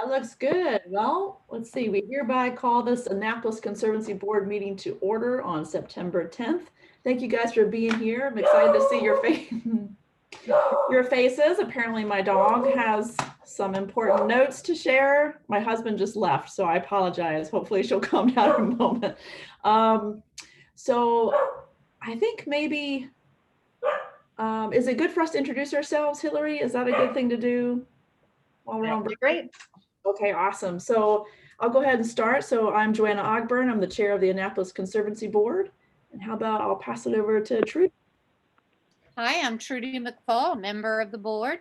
That looks good. Well, let's see. We hereby call this Annapolis Conservancy Board meeting to order on September 10th. Thank you guys for being here. I'm excited to see your face. Your faces. Apparently my dog has some important notes to share. My husband just left, so I apologize. Hopefully she'll calm down in a moment. So I think maybe, is it good for us to introduce ourselves, Hillary? Is that a good thing to do while we're on break? Great. Okay, awesome. So I'll go ahead and start. So I'm Joanna Ogburn. I'm the chair of the Annapolis Conservancy Board. And how about I'll pass it over to Trudy. Hi, I'm Trudy McFall, member of the board.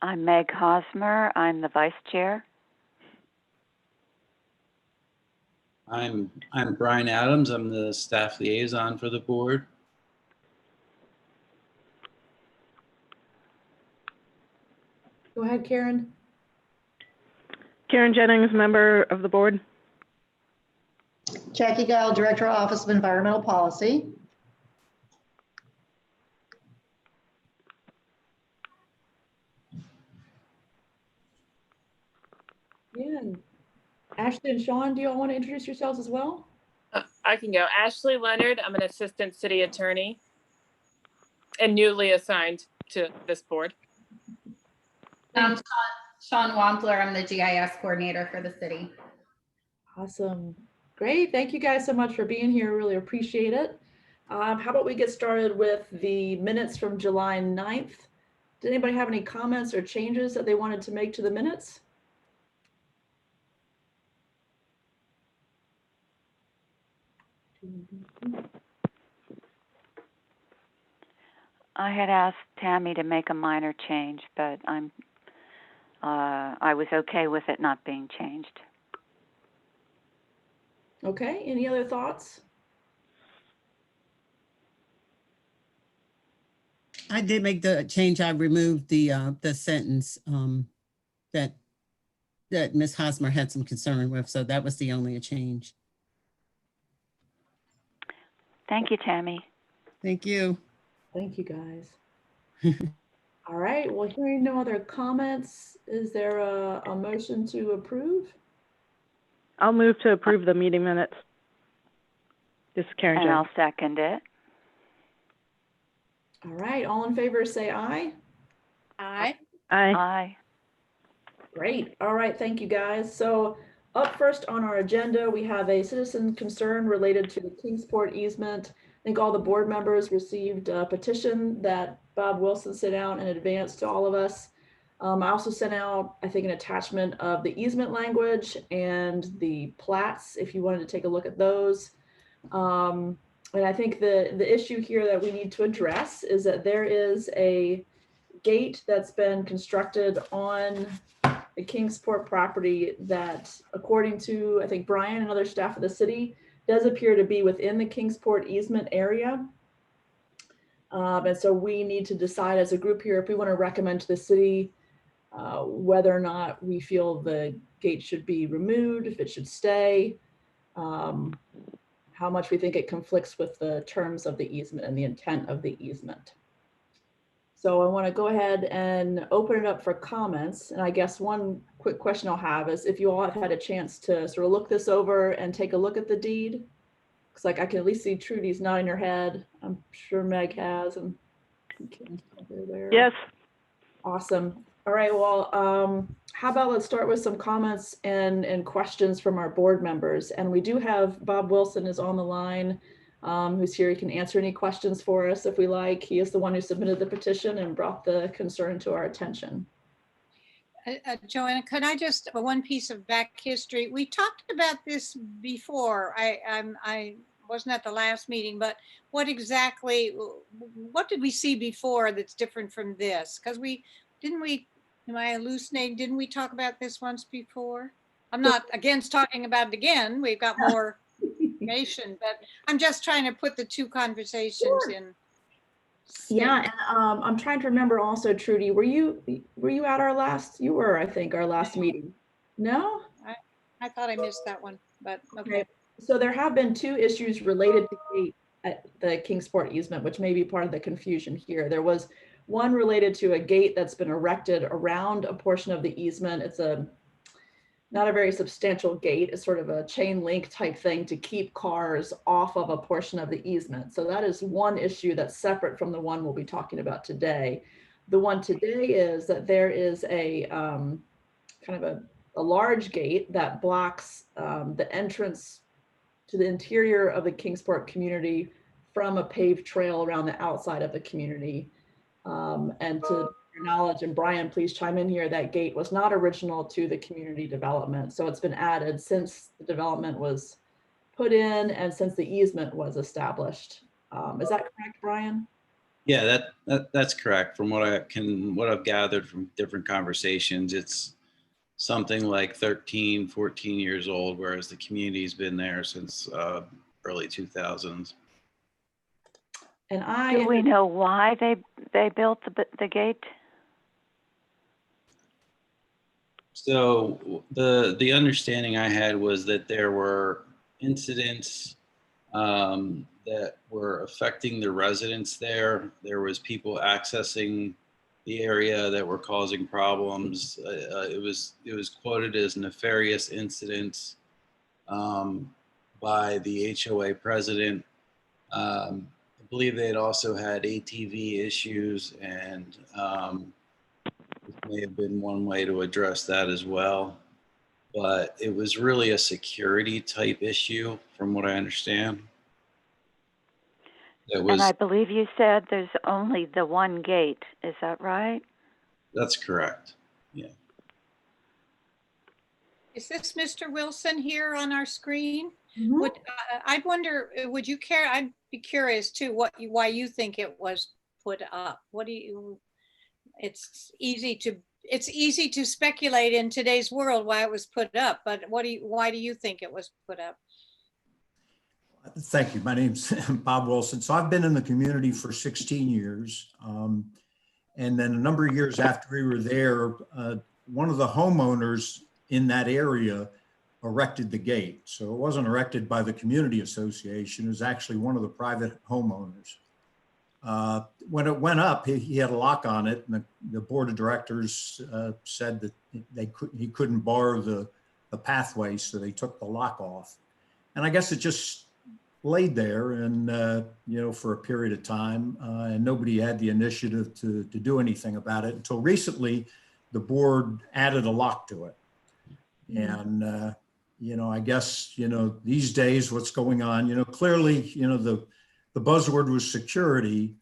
I'm Meg Hosmer. I'm the vice chair. I'm Brian Adams. I'm the staff liaison for the board. Go ahead, Karen. Karen Jennings, member of the board. Jackie Geil, Director, Office of Environmental Policy. Yeah. Ashley and Sean, do you all want to introduce yourselves as well? I can go. Ashley Leonard. I'm an assistant city attorney and newly assigned to this board. I'm Sean Wampler. I'm the GIS coordinator for the city. Awesome. Great. Thank you guys so much for being here. Really appreciate it. How about we get started with the minutes from July 9th? Did anybody have any comments or changes that they wanted to make to the minutes? I had asked Tammy to make a minor change, but I was okay with it not being changed. Okay, any other thoughts? I did make the change. I removed the sentence that Ms. Hosmer had some concern with, so that was the only change. Thank you, Tammy. Thank you. Thank you, guys. All right, well, hearing no other comments, is there a motion to approve? I'll move to approve the meeting minutes. This is Karen And Jennings. I'll second it. All right, all in favor say aye. Aye. Aye. Aye. Great. All right, thank you, guys. So up first on our agenda, we have a citizen concern related to the Kingsport easement. I think all the board members received a petition that Bob Wilson sent out in advance to all of us. I also sent out, I think, an attachment of the easement language and the plats, if you wanted to take a look at those. And I think the issue here that we need to address is that there is a gate that's been constructed on the Kingsport property that, according to, I think, Brian and other staff of the city, does appear to be within the Kingsport easement area. And so we need to decide as a group here if we want to recommend to the city whether or not we feel the gate should be removed, if it should stay, how much we think it conflicts with the terms of the easement and the intent of the easement. So I want to go ahead and open it up for comments. And I guess one quick question I'll have is if you all have had a chance to sort of look this over and take a look at the deed. Looks like I can at least see Trudy's nodding her head. I'm sure Meg has. And there. Yes. Awesome. All right, well, how about let's start with some comments and questions from our board members. And we do have Bob Wilson is on the line, who's here. He can answer any questions for us if we like. He is the one who submitted the petition and brought the concern to our attention. Joanna, could I just, one piece of back history? We talked about this before. I wasn't at the last meeting, but what did we see before that's different from this? Because am I hallucinating? Didn't we talk about this once before? I'm not against talking about it again. We've got more information, but I'm just trying to put the two conversations in. Yeah, and I'm trying to remember also, Trudy, were you at our last, you were, I think, our last meeting? No? I thought I missed that one, but okay. So there have been two issues related to gate the Kingsport easement, which may be part of the confusion here. There was one related to a gate that's been erected around a portion of the easement. It's not a very substantial gate. It's sort of a chain link type thing to keep cars off of a portion of the easement. So that is one issue that's separate from the one we'll be talking about today. The one today is that there is a kind of a large gate that blocks the entrance to the interior of the Kingsport community from a paved trail around the outside of the community. And to your knowledge, and Brian, please chime in here, that gate was not original to the community development. So it's been added since the development was put in and since the easement was established. Is that correct, Brian? Yeah, that's correct. From what I've gathered from different conversations, it's something like 13, 14 years old, whereas the community's been there since early 2000s. And Do we know why they built the gate? So the understanding I had was that there were incidents that were affecting the residents there. There was people accessing the area that were causing problems. It was quoted as nefarious incidents by the HOA president. I believe they had also had ATV issues, and this may have been one way to address that as well. But it was really a security type issue, from what I understand. And I believe you said there's only the one gate. Is that right? That's correct. Yeah. Is this Mr. Wilson here on our screen? Mhm. I'd wonder, would you care? I'd be curious too, why you think it was put up. What do you? It's easy to speculate in today's world why it was put up, but why do you think it was put up? Thank you. My name's Bob Wilson. So I've been in the community for 16 years. And then a number of years after we were there, one of the homeowners in that area erected the gate. So it wasn't erected by the community association. It was actually one of the private homeowners. When it went up, he had a lock on it, and the board of directors said that he couldn't bar the pathway, so they took the lock off. And I guess it just laid there and for a period of time, and nobody had the initiative to do anything about it until recently. The board added a lock to it. And I guess these days what's going on, clearly the buzzword was security,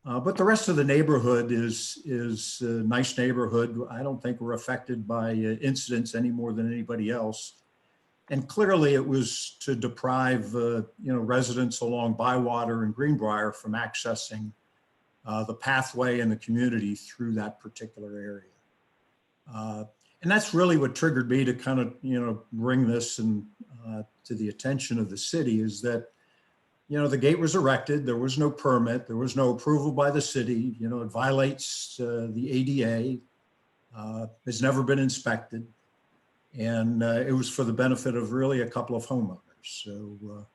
but the rest of the neighborhood is a nice neighborhood. I don't think we're affected by incidents any more than anybody else. And clearly it was to deprive, residents along Bywater and Greenbrier from accessing the pathway and the community through that particular area. And that's really what triggered me to kind of, bring this and to the attention of the city, is that, the gate was erected. There was no permit. There was no approval by the city. It violates the ADA. Has never been inspected. And it was for the benefit of really a couple of homeowners. So,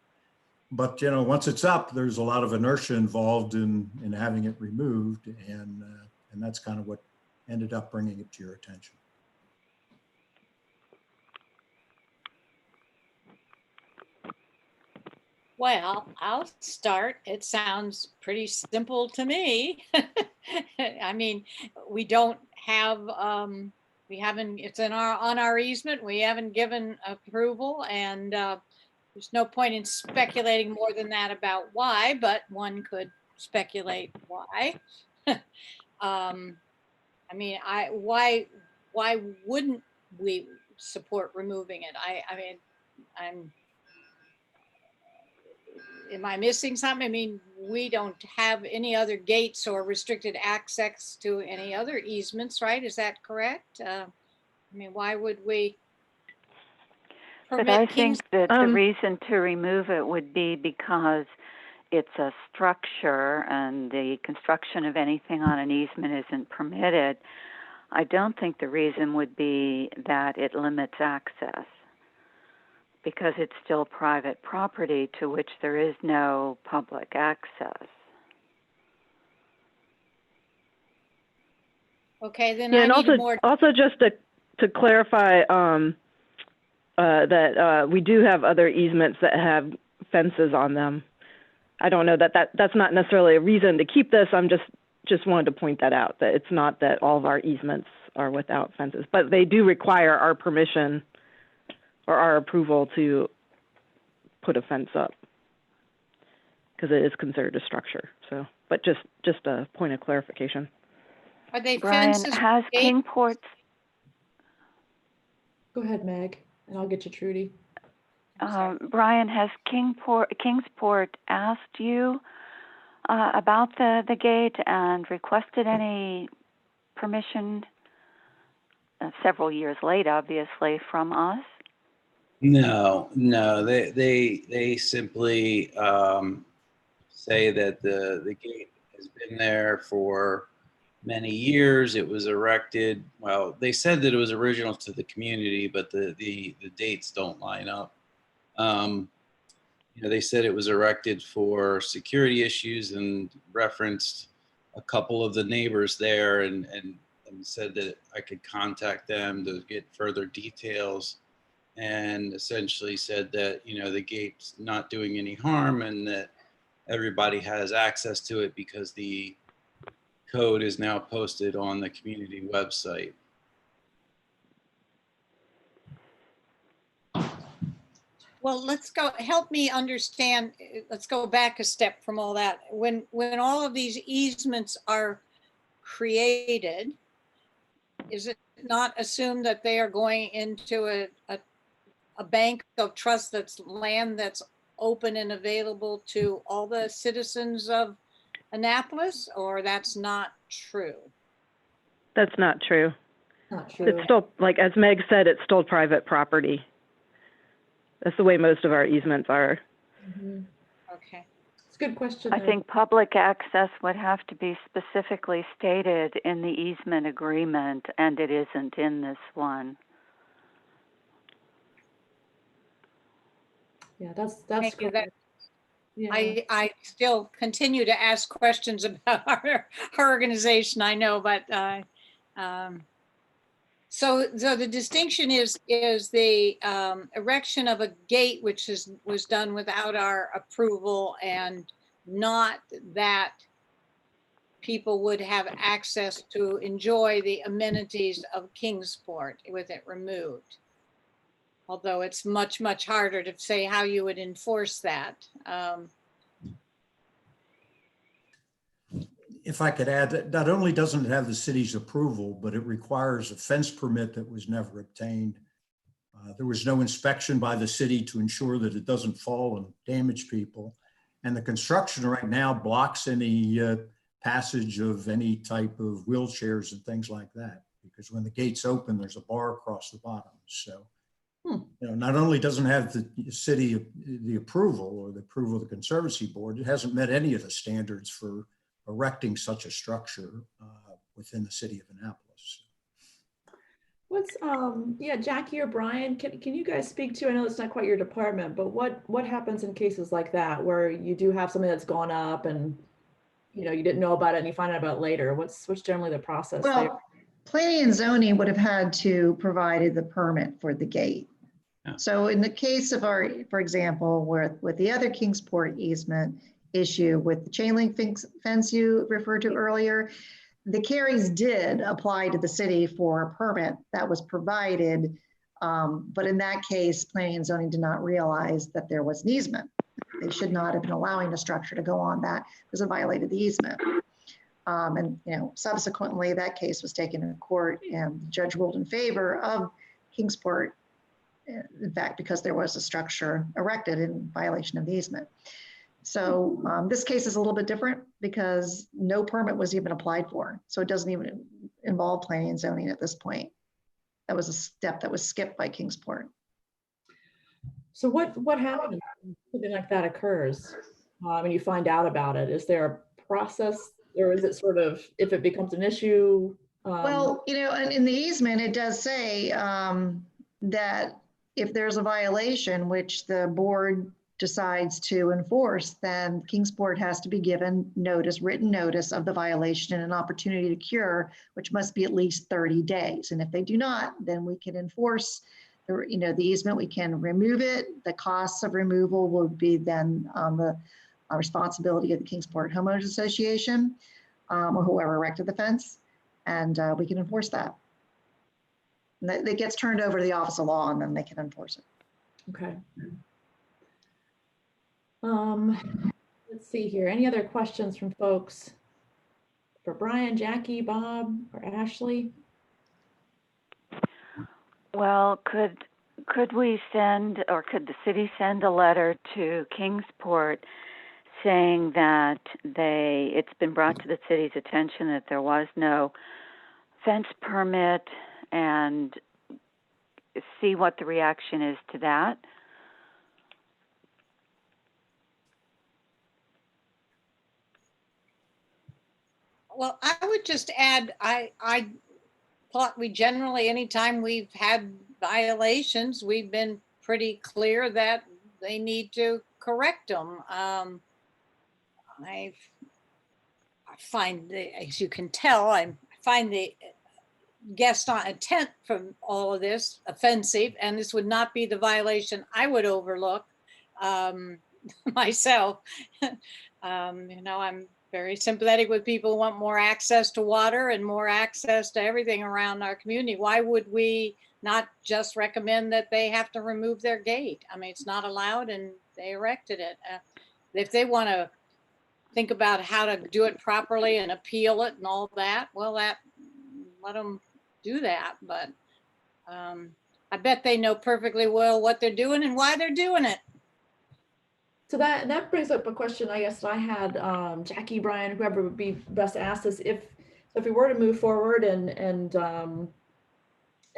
but once it's up, there's a lot of inertia involved in having it removed, and that's kind of what ended up bringing it to your attention. Well, I'll start. It sounds pretty simple to me. I mean, we don't have, we haven't, it's on our easement. We haven't given approval, and there's no point in speculating more than that about why, but one could speculate why. I mean, why wouldn't we support removing it? I mean, am I missing something? I mean, we don't have any other gates or restricted access to any other easements, right? Is that correct? I mean, why would we permit? But I think that the reason to remove it would be because it's a structure and the construction of anything on an easement isn't permitted. I don't think the reason would be that it limits access, because it's still private property to which there is no public access. Okay, then Yeah, I and need a more, also just to clarify, that we do have other easements that have fences on them. I don't know that's not necessarily a reason to keep this. I'm just wanted to point that out, that it's not that all of our easements are without fences, but they do require our permission or our approval to put a fence up because it is considered a structure. So, but just a point of clarification. are they Brian, fences? has gate? Kingport, Go ahead, Meg, and I'll get you Trudy. Brian, has Kingsport asked you about the gate and requested any permission several years late, obviously, from us? No, they simply say that the gate has been there for many years. It was erected. Well, they said that it was original to the community, but the dates don't line up. They said it was erected for security issues and referenced a couple of the neighbors there and said that I could contact them to get further details, and essentially said that, the gate's not doing any harm and that everybody has access to it because the code is now posted on the community website. Well, let's go, help me understand, let's go back a step from all that. When all of these easements are created, is it not assumed that they are going into a bank of trust that's land that's open and available to all the citizens of Annapolis, or that's not true? That's not true. Not true. It's still, like as Meg said, it's still private property. That's the way most of our easements are. Mhm. Okay. It's a good question. I think public access would have to be specifically stated in the easement agreement, and it isn't in this one. Yeah, that's Thank you. correct. Yeah. I still continue to ask questions about our organization, I know, but so the distinction is the erection of a gate, which was done without our approval, and not that people would have access to enjoy the amenities of Kingsport with it removed. Although it's much, much harder to say how you would enforce that. If I could add, that not only doesn't it have the city's approval, but it requires a fence permit that was never obtained. There was no inspection by the city to ensure that it doesn't fall and damage people. And the construction right now blocks any passage of any type of wheelchairs and things like that, because when the gates open, there's a bar across the bottom. So, not only doesn't have the city the approval or the approval of the Conservancy Board, it hasn't met any of the standards for erecting such a structure within the city of Annapolis. What's Jackie or Brian, can you guys speak to, I know it's not quite your department, but what happens in cases like that where you do have something that's gone up and you didn't know about it and you find out about it later? What's generally the process there? Well, planning and zoning would have had to provide the permit for the gate. Yeah. So in the case of for example, with the other Kingsport easement issue with the chain link fence you referred to earlier, the Careys did apply to the city for a permit that was provided, but in that case, planning and zoning did not realize that there was an easement. They should not have been allowing the structure to go on that because it violated the easement. And subsequently, that case was taken to court, and the judge ruled in favor of Kingsport, in fact, because there was a structure erected in violation of the easement. So this case is a little bit different because no permit was even applied for. So it doesn't even involve planning and zoning at this point. That was a step that was skipped by Kingsport. So what happens when something like that occurs and you find out about it? Is there a process, or is it sort of, if it becomes an issue? Well, in the easement, it does say that if there's a violation which the board decides to enforce, then Kingsport has to be given notice, written notice of the violation and an opportunity to cure, which must be at least 30 days. And if they do not, then we can enforce the easement, we can remove it. The costs of removal will be then on the responsibility of the Kingsport Homeowners Association or whoever erected the fence, and we can enforce that. And that gets turned over to the Office of Law, and then they can enforce it. Okay. Let's see here. Any other questions from folks for Brian, Jackie, Bob, or Ashley? Well, could we send, or could the city send a letter to Kingsport saying that it's been brought to the city's attention that there was no fence permit, and see what the reaction is to that? Well, I would just add, I thought we generally, anytime we've had violations, we've been pretty clear that they need to correct them. I find, as you can tell, I find the guest on intent from all of this offensive, and this would not be the violation I would overlook myself. I'm very sympathetic with people who want more access to water and more access to everything around our community. Why would we not just recommend that they have to remove their gate? I mean, it's not allowed and they erected it. If they want to think about how to do it properly and appeal it and all that, well, let them do that. But I bet they know perfectly well what they're doing and why they're doing it. So that brings up a question, I guess, that I had, Jackie, Brian, whoever would be best to ask this. If we were to move forward and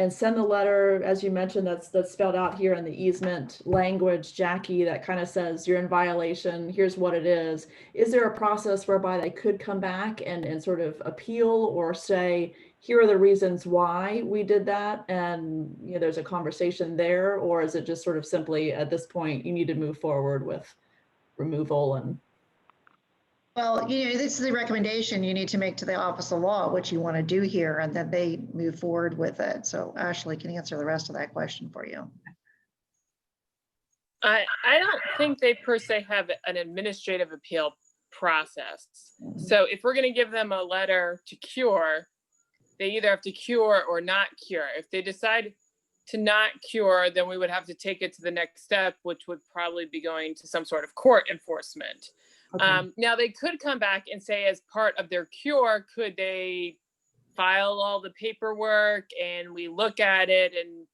send the letter, as you mentioned, that's spelled out here in the easement language, Jackie, that kind of says you're in violation, here's what it is. Is there a process whereby they could come back and sort of appeal or say, here are the reasons why we did that, and there's a conversation there? Or is it just sort of simply at this point you need to move forward with removal? And well, this is the recommendation you need to make to the Office of Law, what you want to do here, and then they move forward with it. So Ashley can answer the rest of that question for you. I don't think they per se have an administrative appeal process. So if we're going to give them a letter to cure, they either have to cure or not cure. If they decide to not cure, then we would have to take it to the next step, which would probably be going to some sort of court enforcement. Okay. Now they could come back and say, as part of their cure, could they file all the paperwork and we look at it, and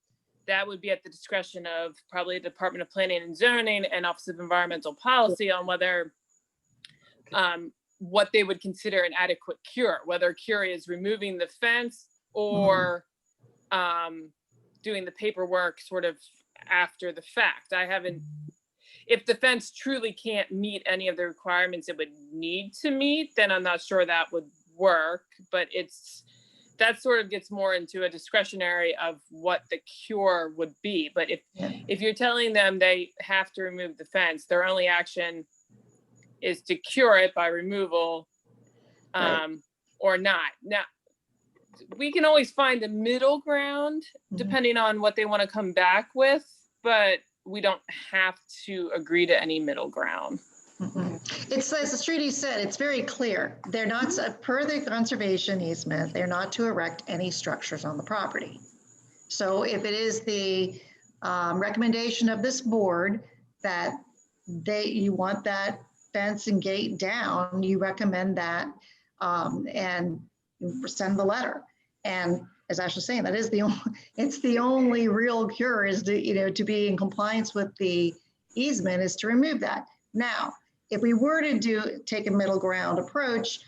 that would be at the discretion of probably the Department of Planning and Zoning and Office of Environmental Policy on whether what they would consider an adequate cure, whether cure is removing the fence or doing the paperwork sort of after the fact. If the fence truly can't meet any of the requirements it would need to meet, then I'm not sure that would work, but that sort of gets more into a discretionary of what the cure would be. But if you're telling them they have to remove the fence, their only action is to cure it by removal, or not. Now, we can always find a middle ground depending on what they want to come back with, but we don't have to agree to any middle ground. It's, as the treaty said, it's very clear. They're not, per the conservation easement, they're not to erect any structures on the property. So if it is the recommendation of this board that you want that fence and gate down, you recommend that and send the letter. And as Ash was saying, that is it's the only real cure is to be in compliance with the easement is to remove that. Now, if we were to take a middle ground approach,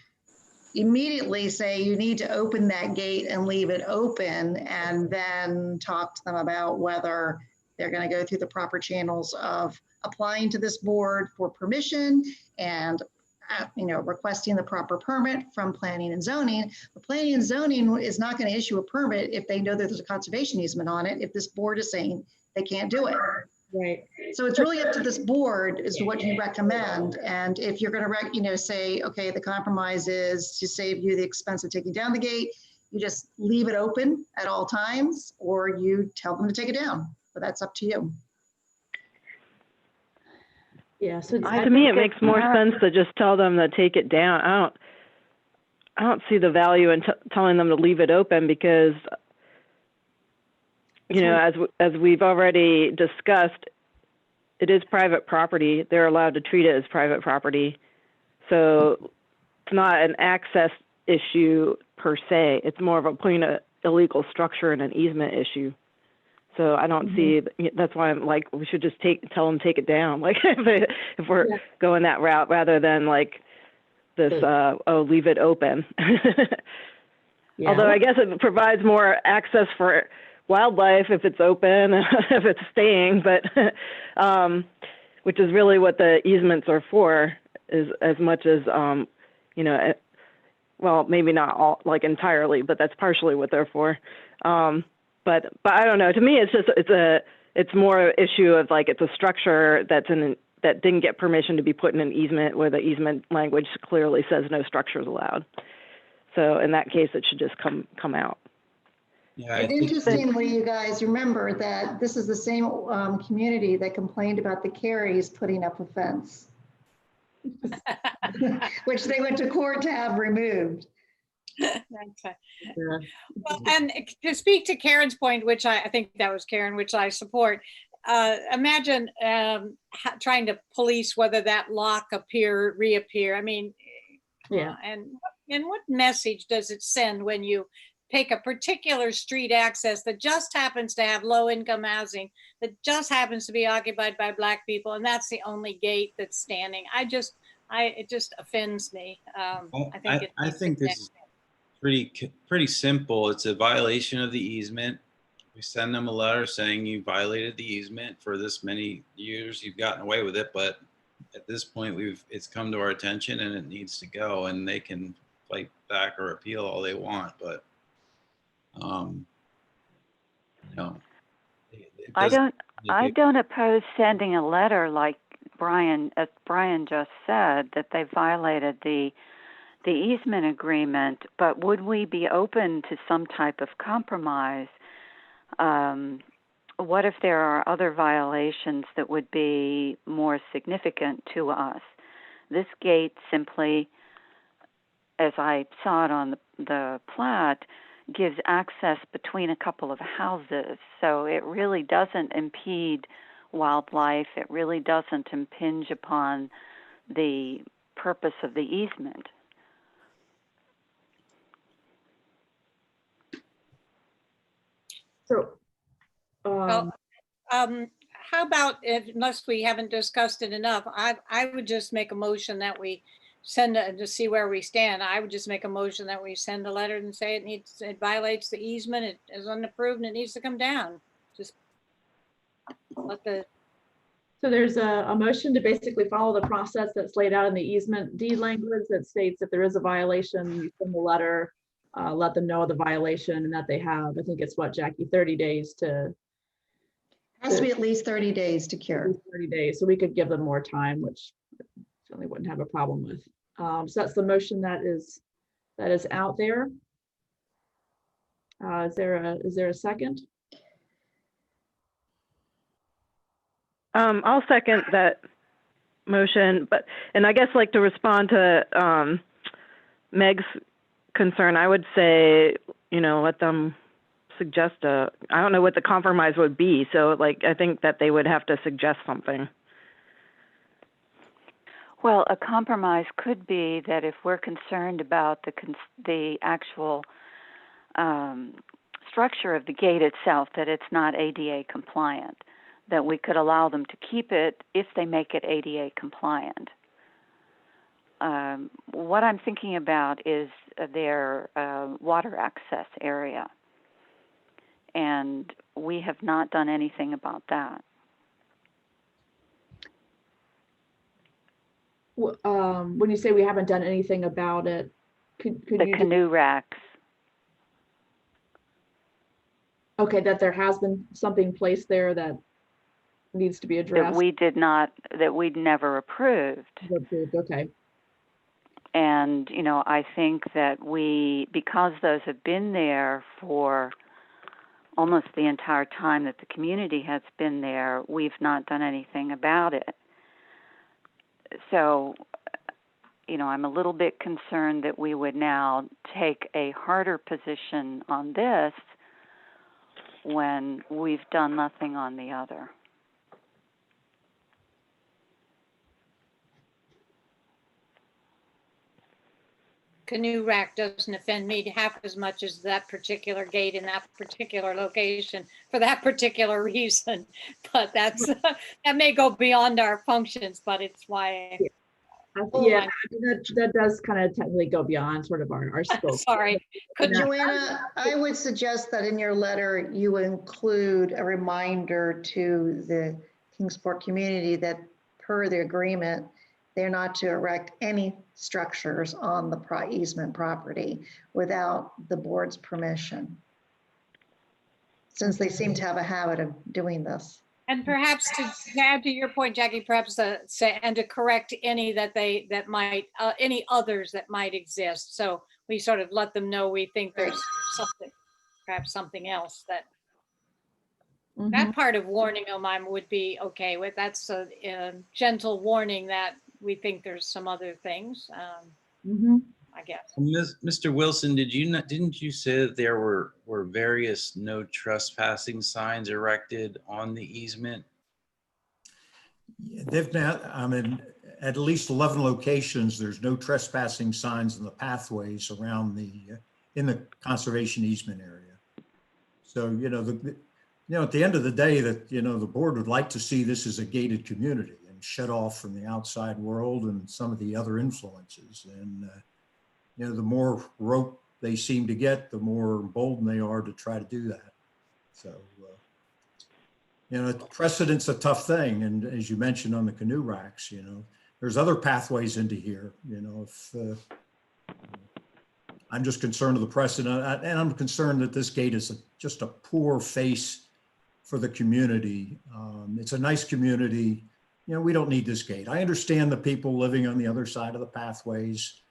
immediately say you need to open that gate and leave it open, and then talk to them about whether they're going to go through the proper channels of applying to this board for permission and requesting the proper permit from planning and zoning. But planning and zoning is not going to issue a permit if they know that there's a conservation easement on it, if this board is saying they can't do it. Right. So it's really up to this board as to what you recommend. And if you're going to, say, okay, the compromise is to save you the expense of taking down the gate, you just leave it open at all times, or you tell them to take it down. But that's up to you. Yeah. So To me, it makes more sense to just tell them to take it down. I don't see the value in telling them to leave it open because, as we've already discussed, it is private property. They're allowed to treat it as private property. So it's not an access issue per se. It's more of a putting an illegal structure in an easement issue. So I don't see, that's why I'm like, we should just tell them to take it down. Like if we're going that route rather than like this, leave it open. Although I guess it provides more access for wildlife if it's open, if it's staying, but which is really what the easements are for, is as much as well, maybe not all like entirely, but that's partially what they're for. But I don't know. To me, it's more an issue of like it's a structure that didn't get permission to be put in an easement where the easement language clearly says no structures allowed. So in that case, it should just come out. Yeah, Interestingly, you guys remember that this is the same community that complained about the Careys putting up a fence, which they went to court to have removed. Well, and to speak to Karen's point, which I think that was Karen, which I support, imagine trying to police whether that lock reappear. I mean, and what message does it send when you pick a particular street access that just happens to have low income housing, that just happens to be occupied by Black people, and that's the only gate that's standing? It just offends me. I think this is pretty simple. It's a violation of the easement. We send them a letter saying you violated the easement for this many years. You've gotten away with it, but at this point it's come to our attention and it needs to go, and they can fight back or appeal all they want, but I don't oppose sending a letter like as Brian just said, that they violated the easement agreement, but would we be open to some type of compromise? What if there are other violations that would be more significant to us? This gate simply, as I saw it on the plat, gives access between a couple of houses. So it really doesn't impede wildlife. It really doesn't impinge upon the purpose of the easement. So, how about, unless we haven't discussed it enough, I would just make a motion that we send to see where we stand. I would just make a motion that we send a letter and say it violates the easement. It is unapproved and it needs to come down. Just let the. So there's a motion to basically follow the process that's laid out in the easement deed language that states if there is a violation, you send a letter, let them know of the violation, and that they have, I think it's what, Jackie, 30 days to. It has to be at least 30 days to cure. 30 days, so we could give them more time, which certainly wouldn't have a problem with. So that's the motion that is out there. Is there a second? I'll second that motion, and I guess like to respond to Meg's concern, I would say, let them suggest I don't know what the compromise would be. So like, I think that they would have to suggest something. Well, a compromise could be that if we're concerned about the actual structure of the gate itself, that it's not ADA compliant, that we could allow them to keep it if they make it ADA compliant. What I'm thinking about is their water access area, and we have not done anything about that. When you say we haven't done anything about it, could the you canoe racks. Okay, that there has been something placed there that needs to be that addressed. that we'd never approved. Okay. And, I think that because those have been there for almost the entire time that the community has been there, we've not done anything about it. So, I'm a little bit concerned that we would now take a harder position on this when we've done nothing on the other. Canoe rack doesn't offend me half as much as that particular gate in that particular location for that particular reason. But that may go beyond our functions, but it's why. Yeah, that does kind of technically go beyond sort of our scope. Sorry. Joanna, I would suggest that in your letter, you include a reminder to the Kingsport community that per the agreement, they're not to erect any structures on the easement property without the board's permission, since they seem to have a habit of doing this. And perhaps to add to your point, Jackie, perhaps to say, and to correct any any others that might exist. So we sort of let them know we think there's something, perhaps something else that that part of warning them would be okay with. That's a gentle warning that we think there's some other things, I guess. Mr. Wilson, didn't you say that there were various no trespassing signs erected on the easement? Yeah, they've now, at least 11 locations, there's no trespassing signs in the pathways around in the conservation easement area. So, at the end of the day that, the board would like to see this as a gated community and shut off from the outside world and some of the other influences. And, the more rope they seem to get, the more emboldened they are to try to do that. So, precedent's a tough thing. And as you mentioned on the canoe racks, there's other pathways into here, if I'm just concerned of the precedent, and I'm concerned that this gate is just a poor face for the community. It's a nice community. We don't need this gate. I understand the people living on the other side of the pathways.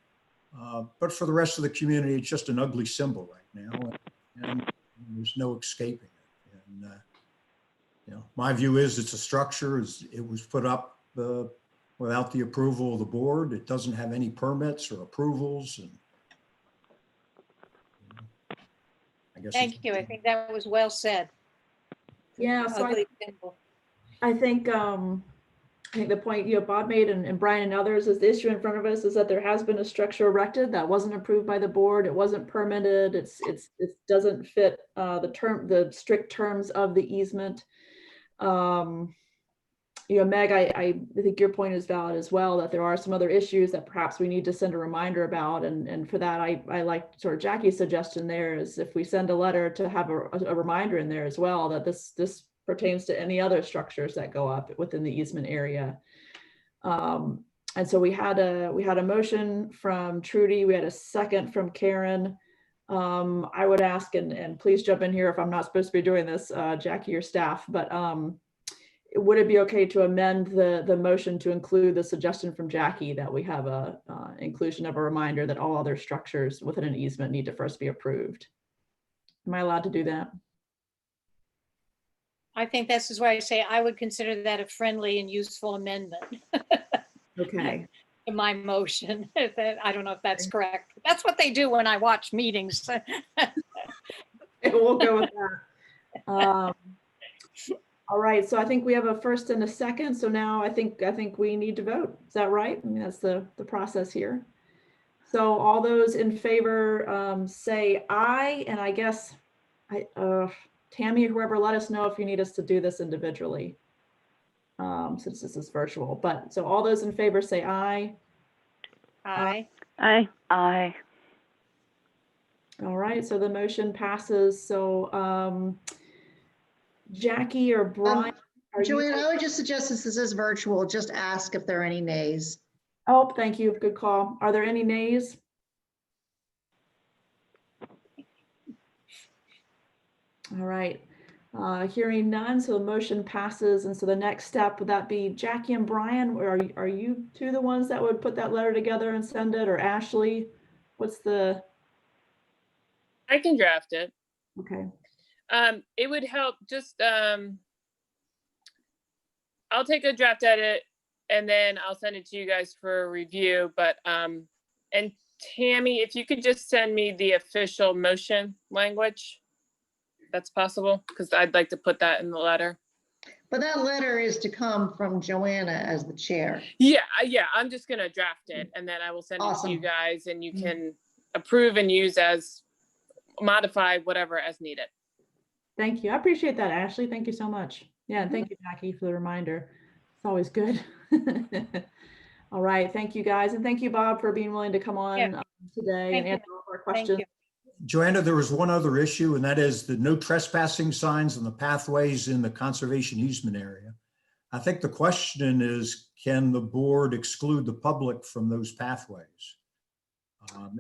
But for the rest of the community, it's just an ugly symbol right now, and there's no escaping it. And my view is it's a structure. It was put up without the approval of the board. It doesn't have any permits or approvals. And I guess. Thank you. I think that was well said. Yeah, so I think the point Bob made and Brian and others is the issue in front of us is that there has been a structure erected that wasn't approved by the board. It wasn't permitted. It doesn't fit the strict terms of the easement. Meg, I think your point is valid as well, that there are some other issues that perhaps we need to send a reminder about. And for that, I like sort of Jackie's suggestion there is if we send a letter to have a reminder in there as well, that this pertains to any other structures that go up within the easement area. And so we had a motion from Trudy. We had a second from Karen. I would ask, and please jump in here if I'm not supposed to be doing this, Jackie or staff, but would it be okay to amend the motion to include the suggestion from Jackie that we have a inclusion of a reminder that all other structures within an easement need to first be approved? Am I allowed to do that? I think this is where I say I would consider that a friendly and useful amendment. Okay. To my motion. I don't know if that's correct. That's what they do when I watch meetings. We'll go with that. All right, so I think we have a first and a second. So now I think we need to vote. Is that right? I mean, that's the process here. So all those in favor say aye, and I guess Tammy or whoever, let us know if you need us to do this individually, since this is virtual. But so all those in favor say aye. Aye. Aye. Aye. All right, so the motion passes. So Jackie or Brian, Joanne, I would just suggest this is virtual. Just ask if there are any nays. Oh, thank you. Good call. Are there any nays? All right. Hearing none, so the motion passes. And so the next step, would that be Jackie and Brian? Or are you two the ones that would put that letter together and send it, or Ashley? What's the, I can draft it. okay. It would help just, I'll take a draft edit and then I'll send it to you guys for review. But, and Tammy, if you could just send me the official motion language, that's possible, because I'd like to put that in the letter. But that letter is to come from Joanna as the chair. Yeah, I'm just gonna draft it and then I will send it to Awesome. you guys and you can approve and use as, modify whatever as needed. Thank you. I appreciate that, Ashley. Thank you so much. Yeah, and thank you, Jackie, for the reminder. It's always good. All right, thank you, guys. And thank you, Bob, for being willing to come on today Thank and you. answer all of our Thank questions. you. Joanna, there was one other issue, and that is the no trespassing signs on the pathways in the conservation easement area. I think the question is, can the board exclude the public from those pathways?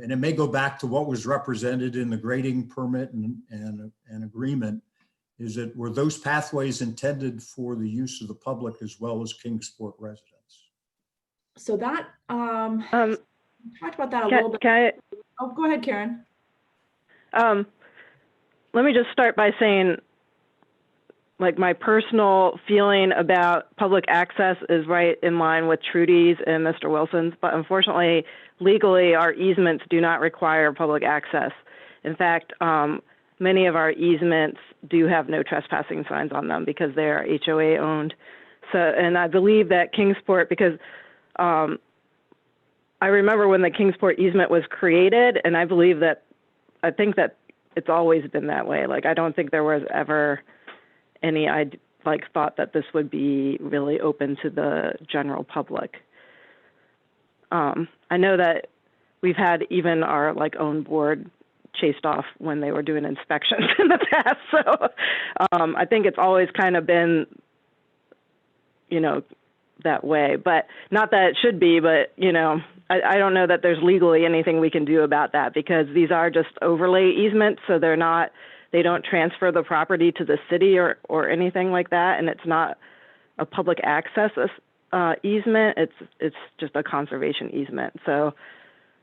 And it may go back to what was represented in the grading permit and agreement, is that were those pathways intended for the use of the public as well as Kingsport residents? So that, talked about that a little bit. Oh, go ahead, Karen. Let me just start by saying, like, my personal feeling about public access is right in line with Trudy's and Mr. Wilson's, but unfortunately, legally, our easements do not require public access. In fact, many of our easements do have no trespassing signs on them because they are HOA owned. So, and I believe that Kingsport, because I remember when the Kingsport easement was created, and I think that it's always been that way. Like, I don't think there was ever any thought that this would be really open to the general public. I know that we've had even our own board chased off when they were doing inspections in the past. So I think it's always kind of been, that way, but not that it should be, but, I don't know that there's legally anything we can do about that because these are just overlay easements. So they don't transfer the property to the city or anything like that. And it's not a public access easement. It's just a conservation easement. So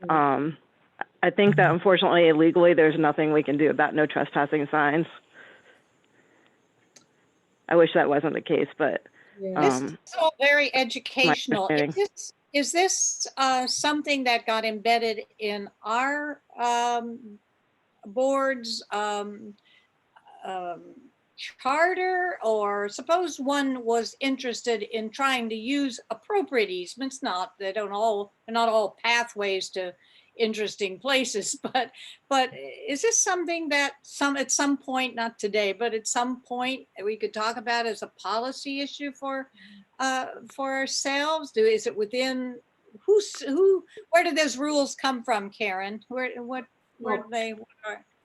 I think that unfortunately, legally, there's nothing we can do about no trespassing signs. I wish that wasn't the case, but This is all very educational. Is this something that got embedded in our board's charter? Or suppose one was interested in trying to use appropriate easements, they're not all pathways to interesting places, but is this something that at some point, not today, but at some point we could talk about as a policy issue for ourselves? Is it within where did those rules come from, Karen? Where do they?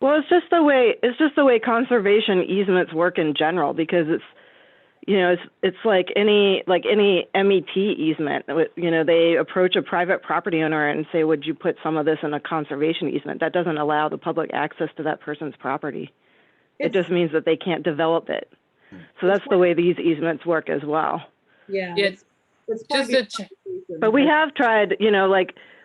Well, it's just the way conservation easements work in general, because it's like any MET easement. They approach a private property owner and say, would you put some of this in a conservation easement? That doesn't allow the public access to that person's property. It just means that they can't develop it. So that's the way these easements work as well. Yeah. It's just But we have tried,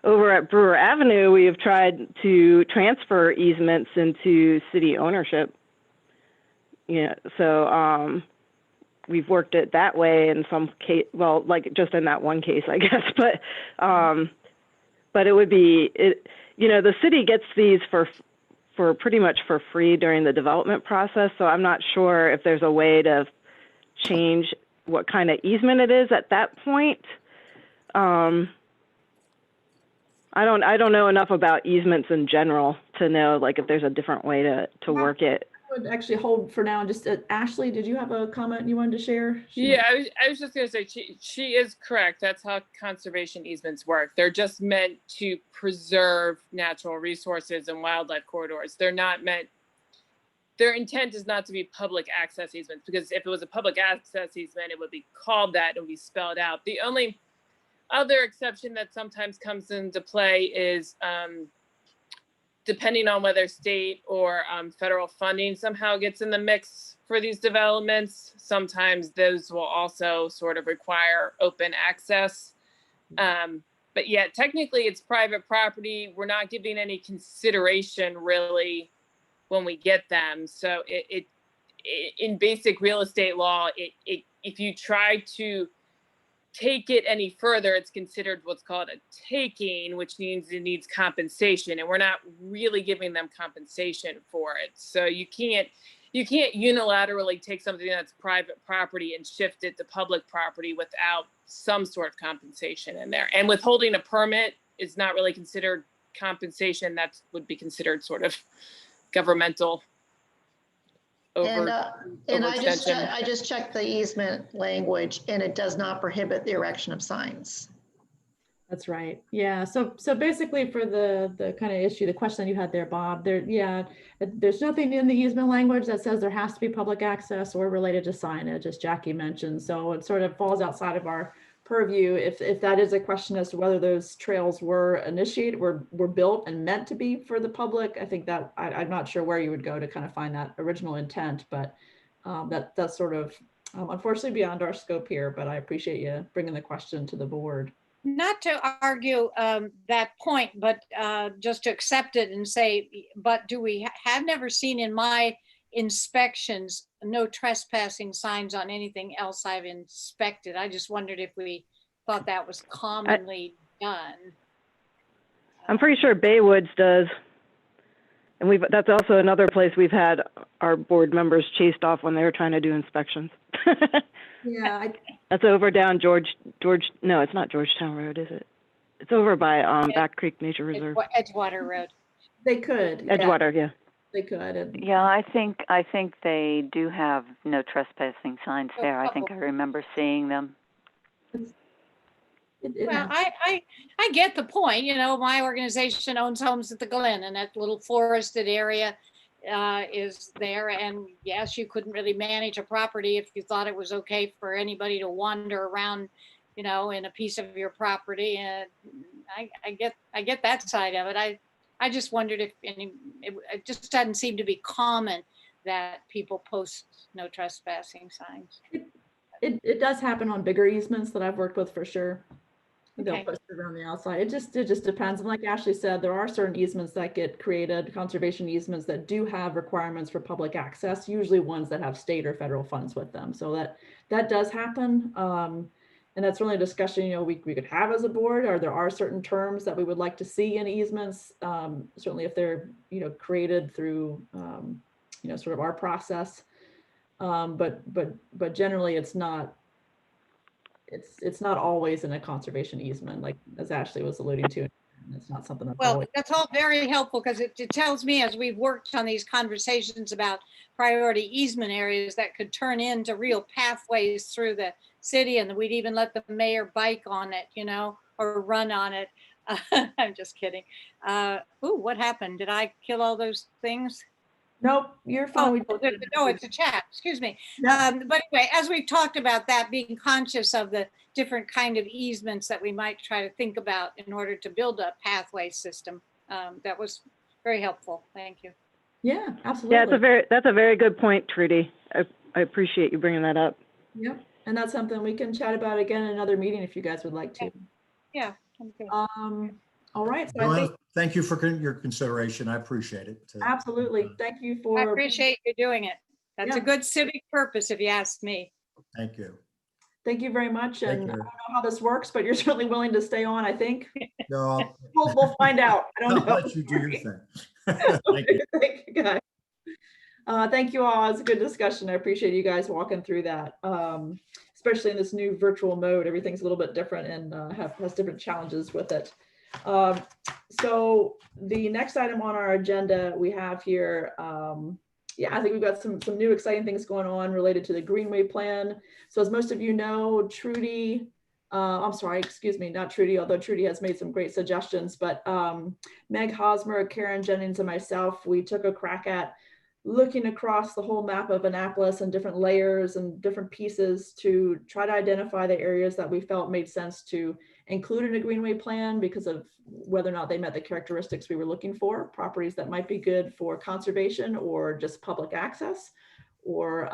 over at Brewer Avenue, we have tried to transfer easements into city ownership. So we've worked it that way in some case, just in that one case, I guess. But it would be, the city gets these for pretty much for free during the development process. So I'm not sure if there's a way to change what kind of easement it is at that point. I don't know enough about easements in general to know if there's a different way to work it. I would actually hold for now. Just Ashley, did you have a comment you wanted to share? I was just going to say she is correct. That's how conservation easements work. They're just meant to preserve natural resources and wildlife corridors. They're not meant. Their intent is not to be public access easements, because if it was a public access easement, it would be called that. It would be spelled out. The only other exception that sometimes comes into play is depending on whether state or federal funding somehow gets in the mix for these developments, sometimes those will also sort of require open access. But yet technically it's private property. We're not giving any consideration really when we get them. So it in basic real estate law, if you try to take it any further, it's considered what's called a taking, which means it needs compensation, and we're not really giving them compensation for it. So you can't unilaterally take something that's private property and shift it to public property without some sort of compensation in there. And withholding a permit is not really considered compensation. That would be considered sort of governmental And I overextension. just checked the easement language, and it does not prohibit the erection of signs. That's right. Yeah. So basically for the kind of issue, the question you had there, Bob, there's nothing in the easement language that says there has to be public access or related to signage, as Jackie mentioned. So it sort of falls outside of our purview. If that is a question as to whether those trails were initiated, were built and meant to be for the public, I think that I'm not sure where you would go to kind of find that original intent, but that's sort of unfortunately beyond our scope here, but I appreciate you bringing the question to the board. Not to argue that point, but just to accept it and say, but do we have never seen in my inspections no trespassing signs on anything else I've inspected. I just wondered if we thought that was commonly done. I'm pretty sure Baywoods does. And that's also another place we've had our board members chased off when they were trying to do inspections. Yeah. That's over down no, it's not Georgetown Road, is it? It's over by Back Creek Nature Reserve. Edgewater Road. They could. Edgewater, yeah. They could. Yeah, I think they do have no trespassing signs there. I think I remember seeing them. Well, I get the point. You know, my organization owns homes at the Glen, and that little forested area is there. And yes, you couldn't really manage a property if you thought it was okay for anybody to wander around, you know, in a piece of your property. And I get that side of it. I just wondered if it just doesn't seem to be common that people post no trespassing signs. It does happen on bigger easements that I've worked with for sure. They'll Okay. post it around the outside. It just depends. And like Ashley said, there are certain easements that get created, conservation easements that do have requirements for public access, usually ones that have state or federal funds with them. So that does happen. And that's really a discussion, you know, we could have as a board, or there are certain terms that we would like to see in easements. Certainly if they're, you know, created through, you know, sort of our process. But generally it's not always in a conservation easement, like as Ashley was alluding to. It's not something that's Well, always. that's all very helpful because it tells me, as we've worked on these conversations about priority easement areas, that could turn into real pathways through the city, and we'd even let the mayor bike on it, you know, or run on it. I'm just kidding. Ooh, what happened? Did I kill all those things? Nope, you're fine. No, it's a chat. Excuse me. Yeah. But anyway, as we've talked about that, being conscious of the different kind of easements that we might try to think about in order to build a pathway system, that was very helpful. Thank you. Yeah, absolutely. Yeah, that's a very good point, Trudy. I appreciate you bringing that up. Yep, and that's something we can chat about again in another meeting if you guys would like to. Yeah. Okay. All right. So Joanna, I think, thank you for your consideration. I appreciate it. absolutely. Thank you for. I appreciate you doing it. That's a good civic purpose, if you ask me. Thank you. Thank you very much. Take And I care. don't know how this works, but you're certainly willing to stay on, I think. No, We'll find out. I don't know. I'll let you do your thing. Thank you. Thank you, guys. Thank you all. It's a good discussion. I appreciate you guys walking through that. Especially in this new virtual mode, everything's a little bit different and has different challenges with it. So the next item on our agenda we have here, I think we've got some new exciting things going on related to the Greenway plan. So as most of you know, Trudy, I'm sorry, excuse me, not Trudy, although Trudy has made some great suggestions, but Meg Hosmer, Karen Jennings, and myself, we took a crack at looking across the whole map of Annapolis and different layers and different pieces to try to identify the areas that we felt made sense to include in a greenway plan because of whether or not they met the characteristics we were looking for, properties that might be good for conservation or just public access or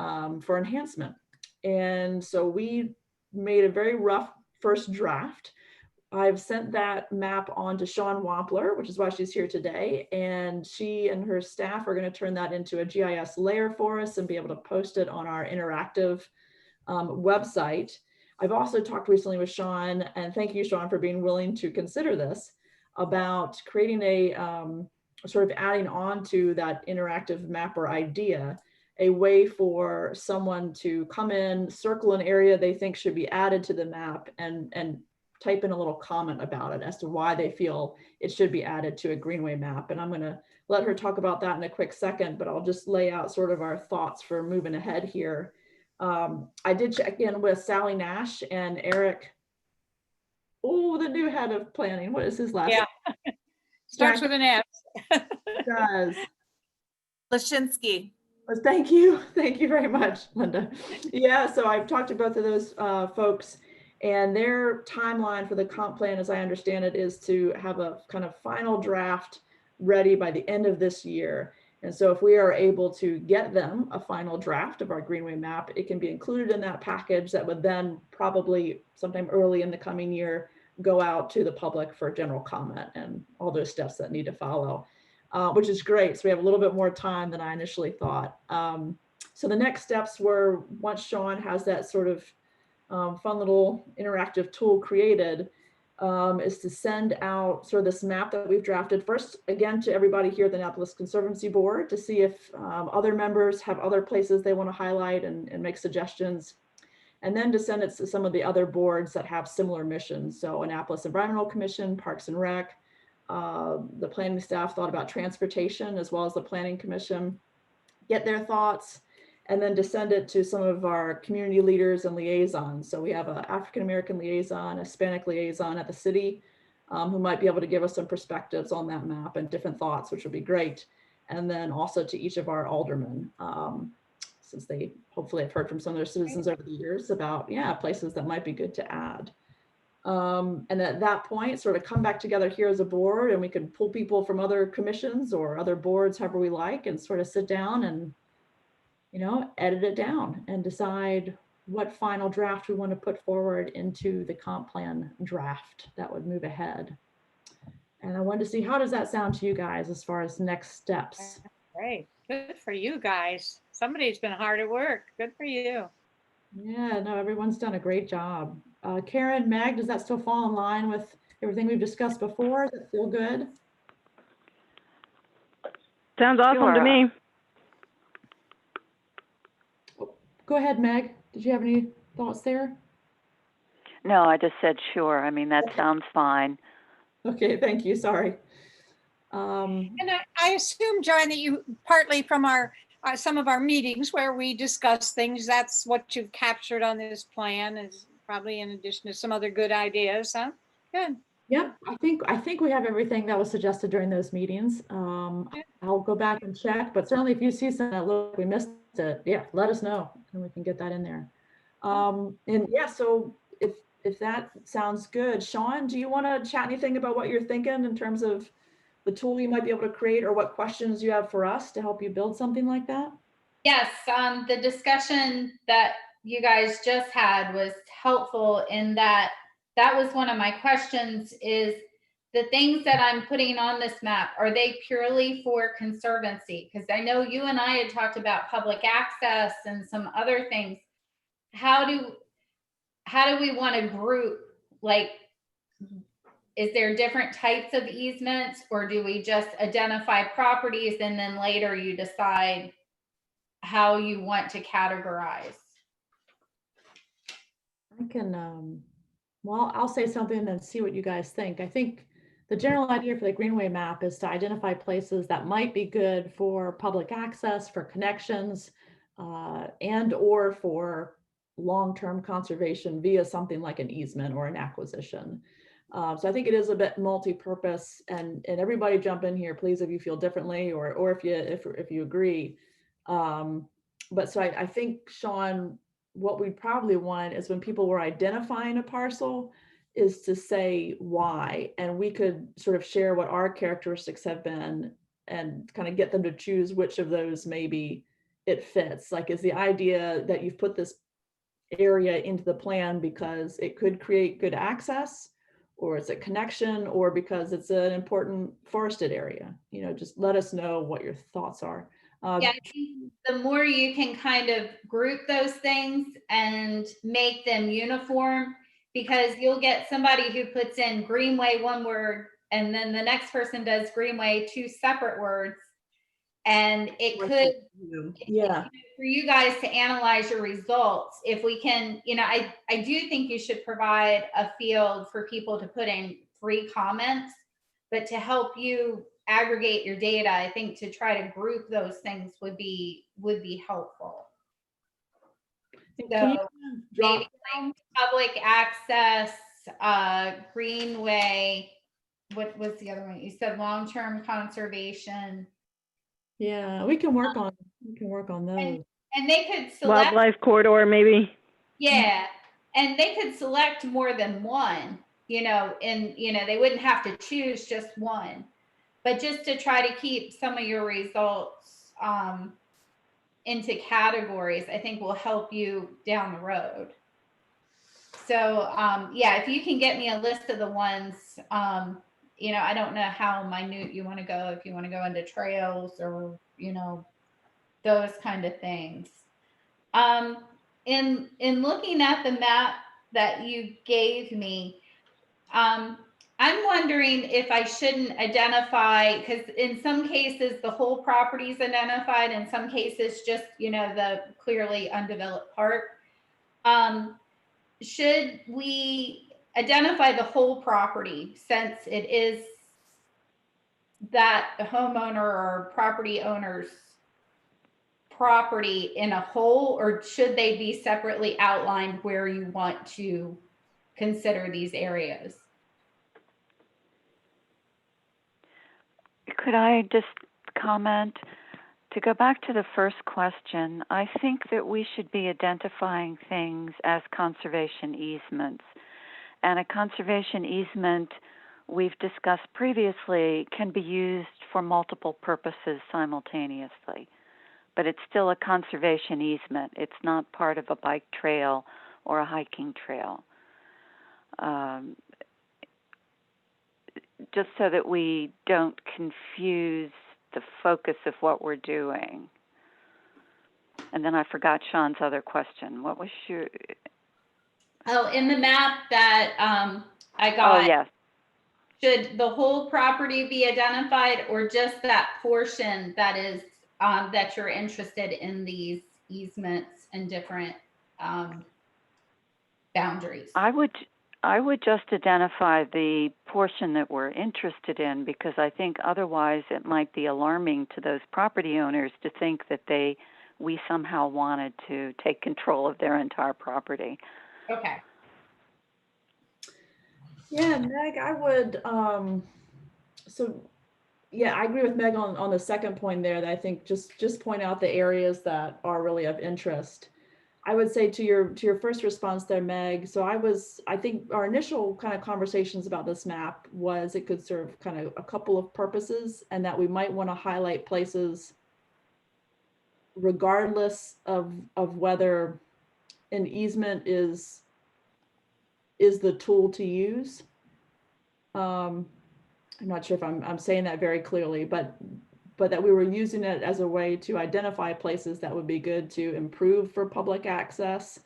for enhancement. And so we made a very rough first draft. I've sent that map on to Sean Wampler, which is why she's here today. And she and her staff are going to turn that into a GIS layer for us and be able to post it on our interactive website. I've also talked recently with Sean, and thank you, Sean, for being willing to consider this, about creating a sort of adding on to that interactive mapper idea, a way for someone to come in, circle an area they think should be added to the map, and type in a little comment about it as to why they feel it should be added to a greenway map. And I'm going to let her talk about that in a quick second, but I'll just lay out sort of our thoughts for moving ahead here. I did check in with Sally Nash and Eric. Oh, the new head of planning. What is his last name? Yeah. Starts with an F. It does. Lashinsky. Thank you. Thank you very much, Linda. Yeah, so I've talked to both of those folks, and their timeline for the comp plan, as I understand it, is to have a kind of final draft ready by the end of this year. And so if we are able to get them a final draft of our greenway map, it can be included in that package that would then probably sometime early in the coming year go out to the public for general comment and all those steps that need to follow, which is great. So we have a little bit more time than I initially thought. So the next steps were, once Sean has that sort of fun little interactive tool created, is to send out sort of this map that we've drafted first, again, to everybody here at the Annapolis Conservancy Board to see if other members have other places they want to highlight and make suggestions. And then to send it to some of the other boards that have similar missions. So Annapolis Environmental Commission, Parks and Rec, the planning staff thought about transportation as well as the Planning Commission, get their thoughts, and then to send it to some of our community leaders and liaisons. So we have an African-American liaison, a Hispanic liaison at the city, who might be able to give us some perspectives on that map and different thoughts, which would be great. And then also to each of our aldermen, since they hopefully have heard from some of their citizens over the years about, yeah, places that might be good to add. And at that point, sort of come back together here as a board, and we can pull people from other commissions or other boards, however we like, and sort of sit down and, you know, edit it down and decide what final draft we want to put forward into the comp plan draft that would move ahead. And I wanted to see, how does that sound to you guys as far as next steps? Great. Good for you guys. Somebody's been hard at work. Good for you. Yeah, no, everyone's done a great job. Karen, Meg, does that still fall in line with everything we've discussed before? Does it feel good? Sounds awesome to me. Go ahead, Meg. Did you have any thoughts there? No, I just said sure. I mean, that sounds fine. Okay, thank you. Sorry. And I assume, Joanne, that you partly from our some of our meetings where we discuss things, that's what you've captured on this plan, is probably in addition to some other good ideas, huh? Good. Yeah, I think we have everything that was suggested during those meetings. I'll go back and check, but certainly if you see something that look we missed it, yeah, let us know and we can get that in there. And yeah, so if that sounds good, Sean, do you want to chat anything about what you're thinking in terms of the tool you might be able to create, or what questions you have for us to help you build something like that? Yes, the discussion that you guys just had was helpful in that was one of my questions, is the things that I'm putting on this map, are they purely for Conservancy? Because I know you and I had talked about public access and some other things. How do we want to group, like, is there different types of easements, or do we just identify properties and then later you decide how you want to categorize? I can, well, I'll say something and then see what you guys think. I think the general idea for the Greenway map is to identify places that might be good for public access, for connections, and or for long-term conservation via something like an easement or an acquisition. So I think it is a bit multi-purpose, and everybody jump in here, please, if you feel differently, or if you agree. But so I think, Sean, what we probably want is when people were identifying a parcel is to say why, and we could sort of share what our characteristics have been and kind of get them to choose which of those maybe it fits. Like, is the idea that you've put this area into the plan because it could create good access, or it's a connection, or because it's an important forested area? You know, just let us know what your thoughts are. Yeah, I think the more you can kind of group those things and make them uniform, because you'll get somebody who puts in Greenway one word, and then the next person does Greenway two separate words. And it could, yeah, for you guys to analyze your results, if we can, you know, I do think you should provide a field for people to put in 3 comments, but to help you aggregate your data, I think to try to group those things would be helpful. can you So drop maybe like public access, Greenway, what was the other one? You said long-term conservation. Yeah, we can work on those. And they could select, Wildlife corridor, maybe. yeah, and they could select more than one, you know, and, you know, they wouldn't have to choose just one. But just to try to keep some of your results into categories, I think will help you down the road. So yeah, if you can get me a list of the ones, you know, I don't know how minute you want to go, if you want to go into trails or, you know, those kind of things. In looking at the map that you gave me, I'm wondering if I shouldn't identify, because in some cases the whole property is identified, in some cases just, you know, the clearly undeveloped part. Should we identify the whole property, since it is that homeowner or property owner's property in a whole, or should they be separately outlined where you want to consider these areas? Could I just comment? To go back to the first question, I think that we should be identifying things as conservation easements. And a conservation easement, we've discussed previously, can be used for multiple purposes simultaneously. But it's still a conservation easement. It's not part of a bike trail or a hiking trail. Just so that we don't confuse the focus of what we're doing. And then I forgot Sean's other question. What was your? Oh, in the map that I got. Oh, yes. Should the whole property be identified, or just that portion that is that you're interested in these easements and different boundaries? I would just identify the portion that we're interested in, because I think otherwise it might be alarming to those property owners to think that we somehow wanted to take control of their entire property. Okay. Yeah, Meg, I would, so yeah, I agree with Meg on the second point there, that I think just point out the areas that are really of interest. I would say to your first response there, Meg, so I think our initial kind of conversations about this map was it could serve kind of a couple of purposes, and that we might want to highlight places regardless of whether an easement is the tool to use. I'm not sure if I'm saying that very clearly, but that we were using it as a way to identify places that would be good to improve for public access,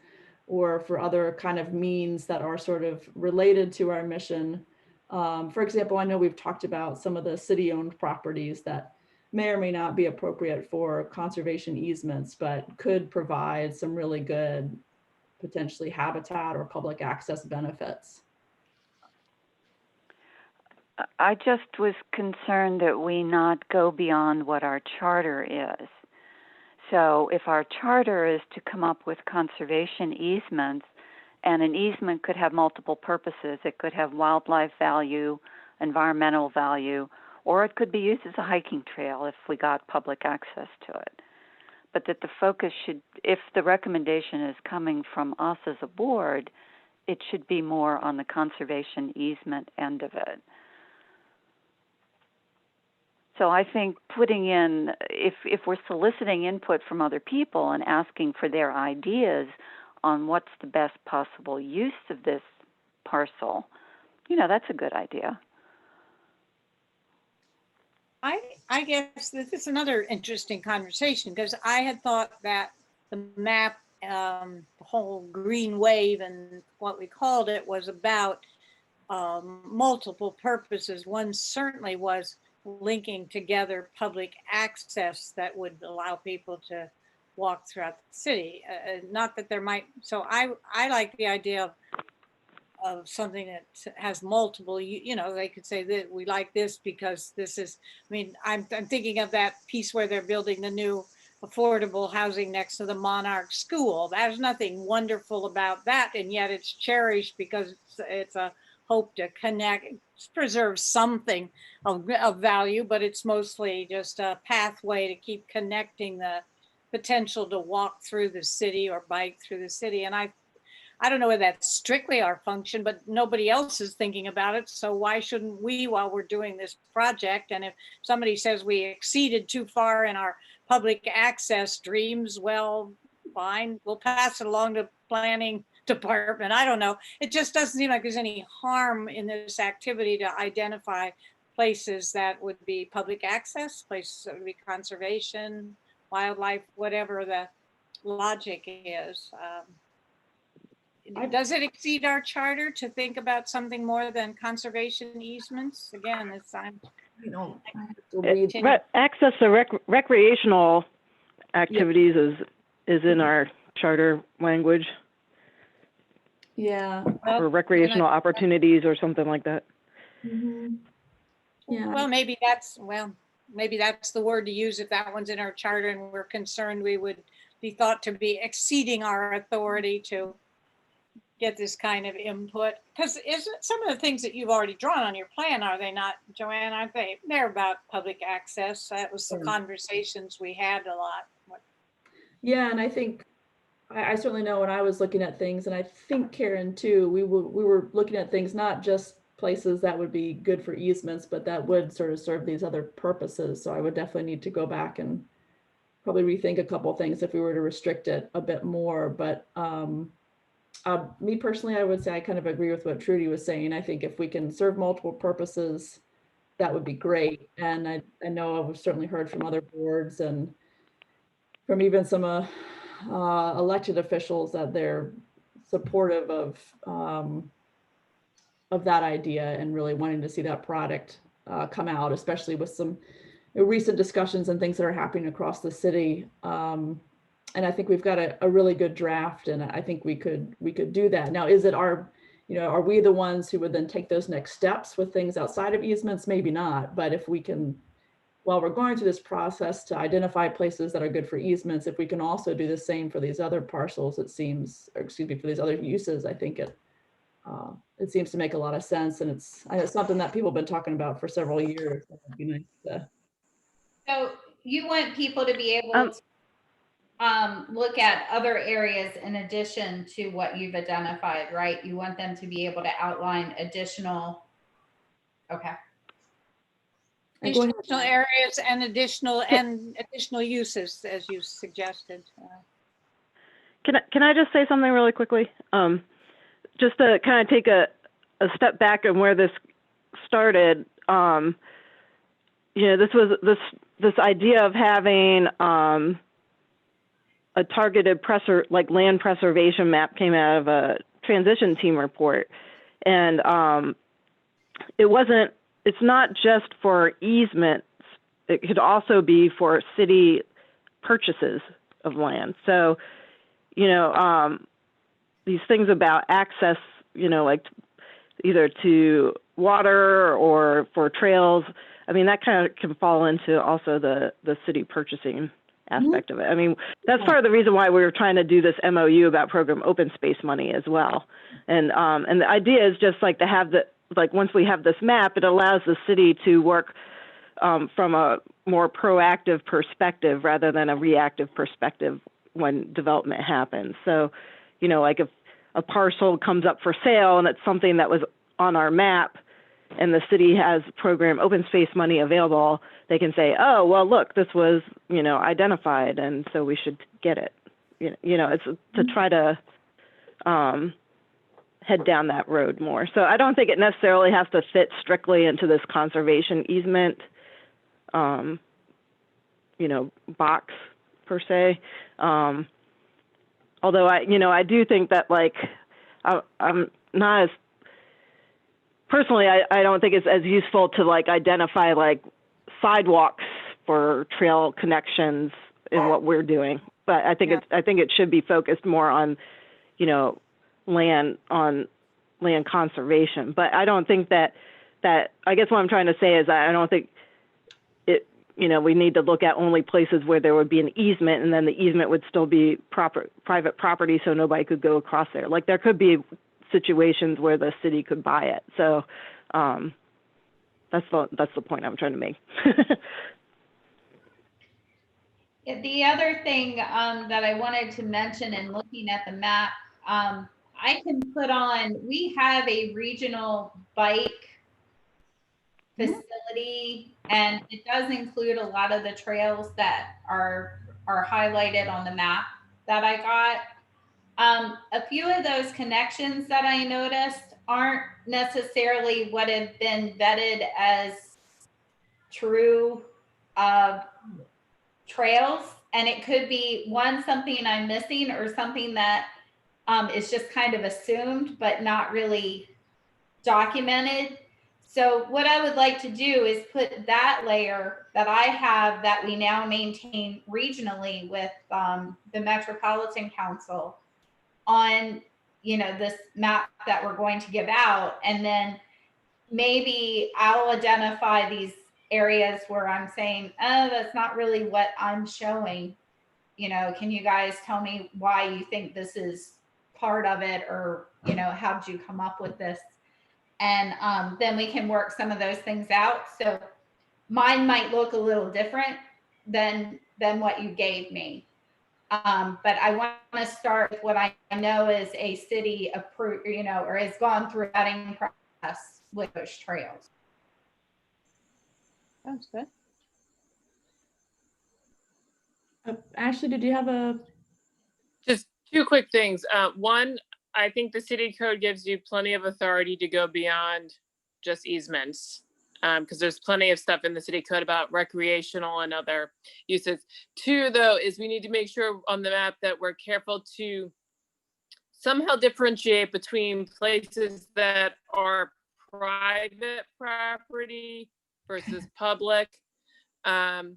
or for other kind of means that are sort of related to our mission. For example, I know we've talked about some of the city-owned properties that may or may not be appropriate for conservation easements, but could provide some really good, potentially habitat or public access benefits. I just was concerned that we not go beyond what our charter is. So if our charter is to come up with conservation easements, and an easement could have multiple purposes. It could have wildlife value, environmental value, or it could be used as a hiking trail if we got public access to it. but that the focus should, if the recommendation is coming from us as a board, it should be more on the conservation easement end of it. So I think putting in, if we're soliciting input from other people and asking for their ideas on what's the best possible use of this parcel, you know, that's a good idea. I guess this is another interesting conversation, because I had thought that the map, the whole green wave and what we called it, was about multiple purposes. One certainly was linking together public access that would allow people to walk throughout the city. Not that there might, so I like the idea of something that has multiple, you know, they could say that we like this because this is, I mean, I'm thinking of that piece where they're building the new affordable housing next to the Monarch School. There's nothing wonderful about that, and yet it's cherished because it's a hope to connect, preserve something of value, but it's mostly just a pathway to keep connecting the potential to walk through the city or bike through the city. And I don't know whether that's strictly our function, but nobody else is thinking about it. So why shouldn't we, while we're doing this project? And if somebody says we exceeded too far in our public access dreams, well, fine, we'll pass it along to planning department. I don't know. It just doesn't seem like there's any harm in this activity to identify places that would be public access, places that would be conservation, wildlife, whatever the logic is. Does it exceed our charter to think about something more than conservation easements? Again, it's access to recreational activities is in our charter language. Yeah. Or recreational opportunities or something like that. Mm-hmm. Yeah. Well, maybe that's the word to use if that one's in our charter and we're concerned we would be thought to be exceeding our authority to get this kind of input. Because isn't some of the things that you've already drawn on your plan, are they not, Joanne? Aren't they? They're about public access. That was the conversations we had a lot. Yeah, and I think I certainly know when I was looking at things, and I think Karen too, we were looking at things, not just places that would be good for easements, but that would sort of serve these other purposes. So I would definitely need to go back and probably rethink a couple of things if we were to restrict it a bit more. But me personally, I would say I kind of agree with what Trudy was saying. I think if we can serve multiple purposes, that would be great. And I know I've certainly heard from other boards and from even some elected officials that they're supportive of that idea and really wanting to see that product come out, especially with some recent discussions and things that are happening across the city. And I think we've got a really good draft, and I think we could do that. Now, is it our, are we the ones who would then take those next steps with things outside of easements? Maybe not, but if we can, while we're going through this process to identify places that are good for easements, if we can also do the same for these other parcels, it seems, or excuse me, for these other uses, I think it seems to make a lot of sense. And it's something that people have been talking about for several years. It'd be nice to... So you want people to be able to look at other areas in addition to what you've identified, right? You want them to be able to outline additional, okay. Additional areas and additional uses, as you suggested. Can I just say something really quickly? Just to kind of take a step back and where this started. This was this idea of having a targeted land preservation map came out of a transition team report, and it's not just for easements. It could also be for city purchases of land. So, these things about access, like either to water or for trails, I mean, that kind of can fall into also the city purchasing aspect of it. I mean, that's part of the reason why we were trying to do this MOU about program open space money as well. And the idea is just like to have once we have this map, it allows the city to work from a more proactive perspective rather than a reactive perspective when development happens. So, you know, like if a parcel comes up for sale and it's something that was on our map and the city has program open space money available, they can say, oh, well, look, this was, you know, identified, and so we should get it. You know, it's to try to head down that road more. So I don't think it necessarily has to fit strictly into this conservation easement, you know, box per se. Although I do think that, like, I'm not as, personally, I don't think it's as useful to like identify like sidewalks for trail connections in what we're doing. But I think it should be focused more on, you know, land conservation. But I don't think that I guess what I'm trying to say is I don't think it, you know, we need to look at only places where there would be an easement, and then the easement would still be private property, so nobody could go across there. Like there could be situations where the city could buy it. So that's the point I'm trying to make. Yeah, the other thing that I wanted to mention in looking at the map, I can put on, we have a regional bike facility, and it does include a lot of the trails that are highlighted on the map that I got. A few of those connections that I noticed aren't necessarily what have been vetted as true trails, and it could be something I'm missing, or something that is just kind of assumed but not really documented. So what I would like to do is put that layer that I have, that we now maintain regionally with the Metropolitan Council, on, you know, this map that we're going to give out, and then maybe I'll identify these areas where I'm saying, oh, that's not really what I'm showing. You know, can you guys tell me why you think this is part of it, or, you know, how did you come up with this? And then we can work some of those things out. So mine might look a little different than what you gave me. But I want to start with what I know is a city approved, you know, or has gone through vetting process with those trails. Sounds good. Ashley, did you have a? Just two quick things. One, I think the city code gives you plenty of authority to go beyond just easements, because there's plenty of stuff in the city code about recreational and other uses. Two, though, is we need to make sure on the map that we're careful to somehow differentiate between places that are private property versus public. Because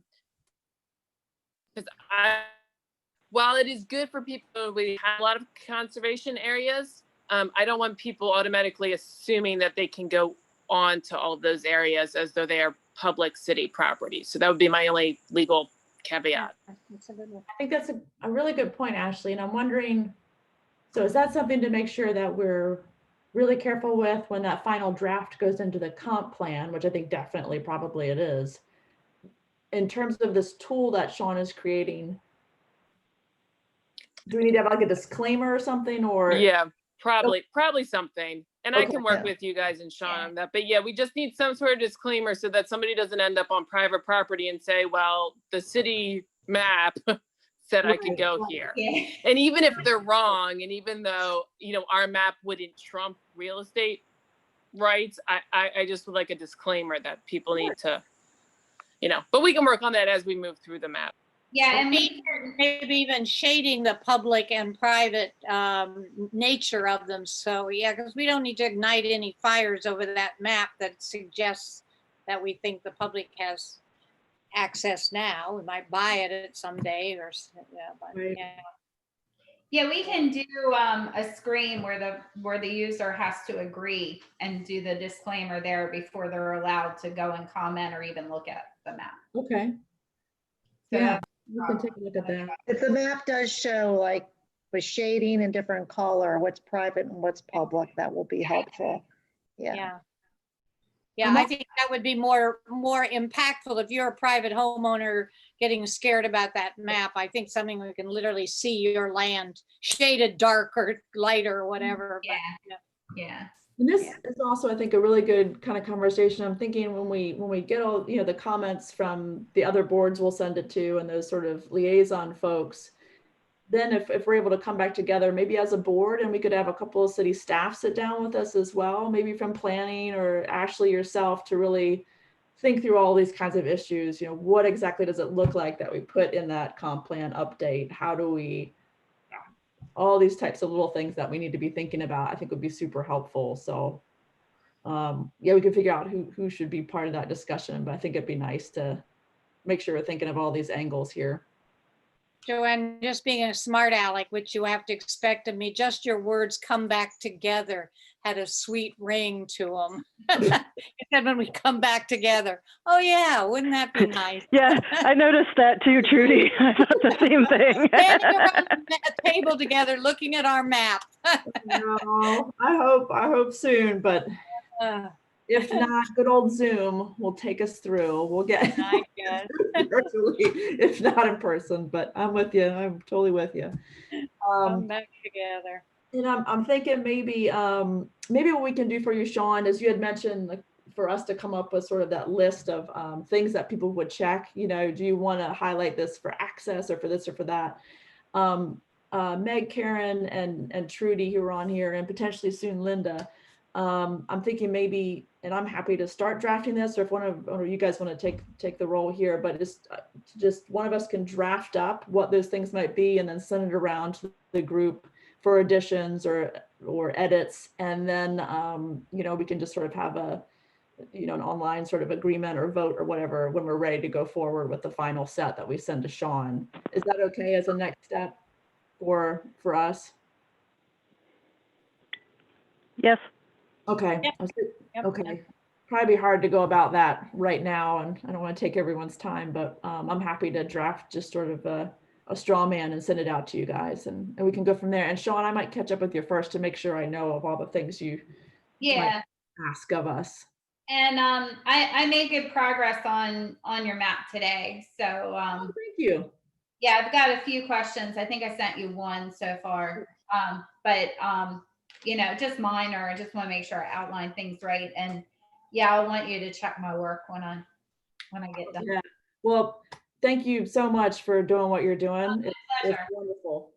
while it is good for people, we have a lot of conservation areas, I don't want people automatically assuming that they can go on to all of those areas as though they are public city property. So that would be my only legal caveat. That's a good one. I think that's a really good point, Ashley. And I'm wondering, so is that something to make sure that we're really careful with when that final draft goes into the comp plan, which I think definitely probably it is, in terms of this tool that Sean is creating? Do we need to have like a disclaimer or something, or? Yeah, probably something. And I Okay. can work with you guys and Sean on that. But yeah, we just need some sort of disclaimer so that somebody doesn't end up on private property and say, well, the city map said I can go here. Yeah. And even if they're wrong, and even though, you know, our map wouldn't trump real estate rights, I just would like a disclaimer that people need to, you know, but we can work on that as we move through the map. Yeah, and Maybe even shading the public and private nature of them. So yeah, because we don't need to ignite any fires over that map that suggests that we think the public has access now. We might buy it someday, or yeah, but Right. yeah, we can do a screen where the user has to agree and do the disclaimer there before they're allowed to go and comment or even look at the map. Okay. So Yeah, we can take a look at that. If the map does show like with shading in different color, what's private and what's public, that will be helpful. Yeah. yeah. Yeah, And I think that would be more impactful if you're a private homeowner getting scared about that map. I think something we can literally see your land shaded dark or lighter or whatever. Yeah. But, Yeah. And this is also, I think, a really good kind of conversation. I'm thinking when we get all, the comments from the other boards we'll send it to and those sort of liaison folks, then if we're able to come back together, maybe as a board, and we could have a couple of city staff sit down with us as well, maybe from planning or Ashley yourself, to really think through all these kinds of issues. What exactly does it look like that we put in that comp plan update? How do we, all these types of little things that we need to be thinking about, I think would be super helpful. So yeah, we can figure out who should be part of that discussion, but I think it'd be nice to make sure we're thinking of all these angles here. Joanne, just being a smart aleck, which you have to expect of me, just your words "come back together" had a sweet ring to them. You said when we come back together. Oh yeah, wouldn't that be nice? Yeah, I noticed that too, Trudy. I thought the same thing. Standing around the table together, looking at our map. No, I hope soon, but Uh, if not, good old Zoom will take us through. We'll get I guess. virtually, if not in person, but I'm with you. I'm totally with you. Come back together. And I'm thinking maybe what we can do for you, Sean, is you had mentioned, like, for us to come up with sort of that list of things that people would check. Do you want to highlight this for access or for this or for that? Meg, Karen, and Trudy, who are on here, and potentially soon Linda. I'm thinking maybe, and I'm happy to start drafting this, or if one of you guys want to take the role here, but just one of us can draft up what those things might be and then send it around to the group for additions or edits. And then, we can just sort of have an online sort of agreement or vote or whatever when we're ready to go forward with the final set that we send to Sean. Is that okay as a next step for us? Yes. Okay. Yep. Okay. Probably be hard to go about that right now, and I don't want to take everyone's time, but I'm happy to draft just sort of a straw man and send it out to you guys, and we can go from there. And Sean, I might catch up with you first to make sure I know of all the things you Yeah. might ask of us. And I made good progress on your map today. So Thank you. yeah, I've got a few questions. I think I sent you one so far. But just minor. I just want to make sure I outline things right. And yeah, I want you to check my work when I get done. Yeah. Well, thank you so much for doing what you're doing. It's wonderful.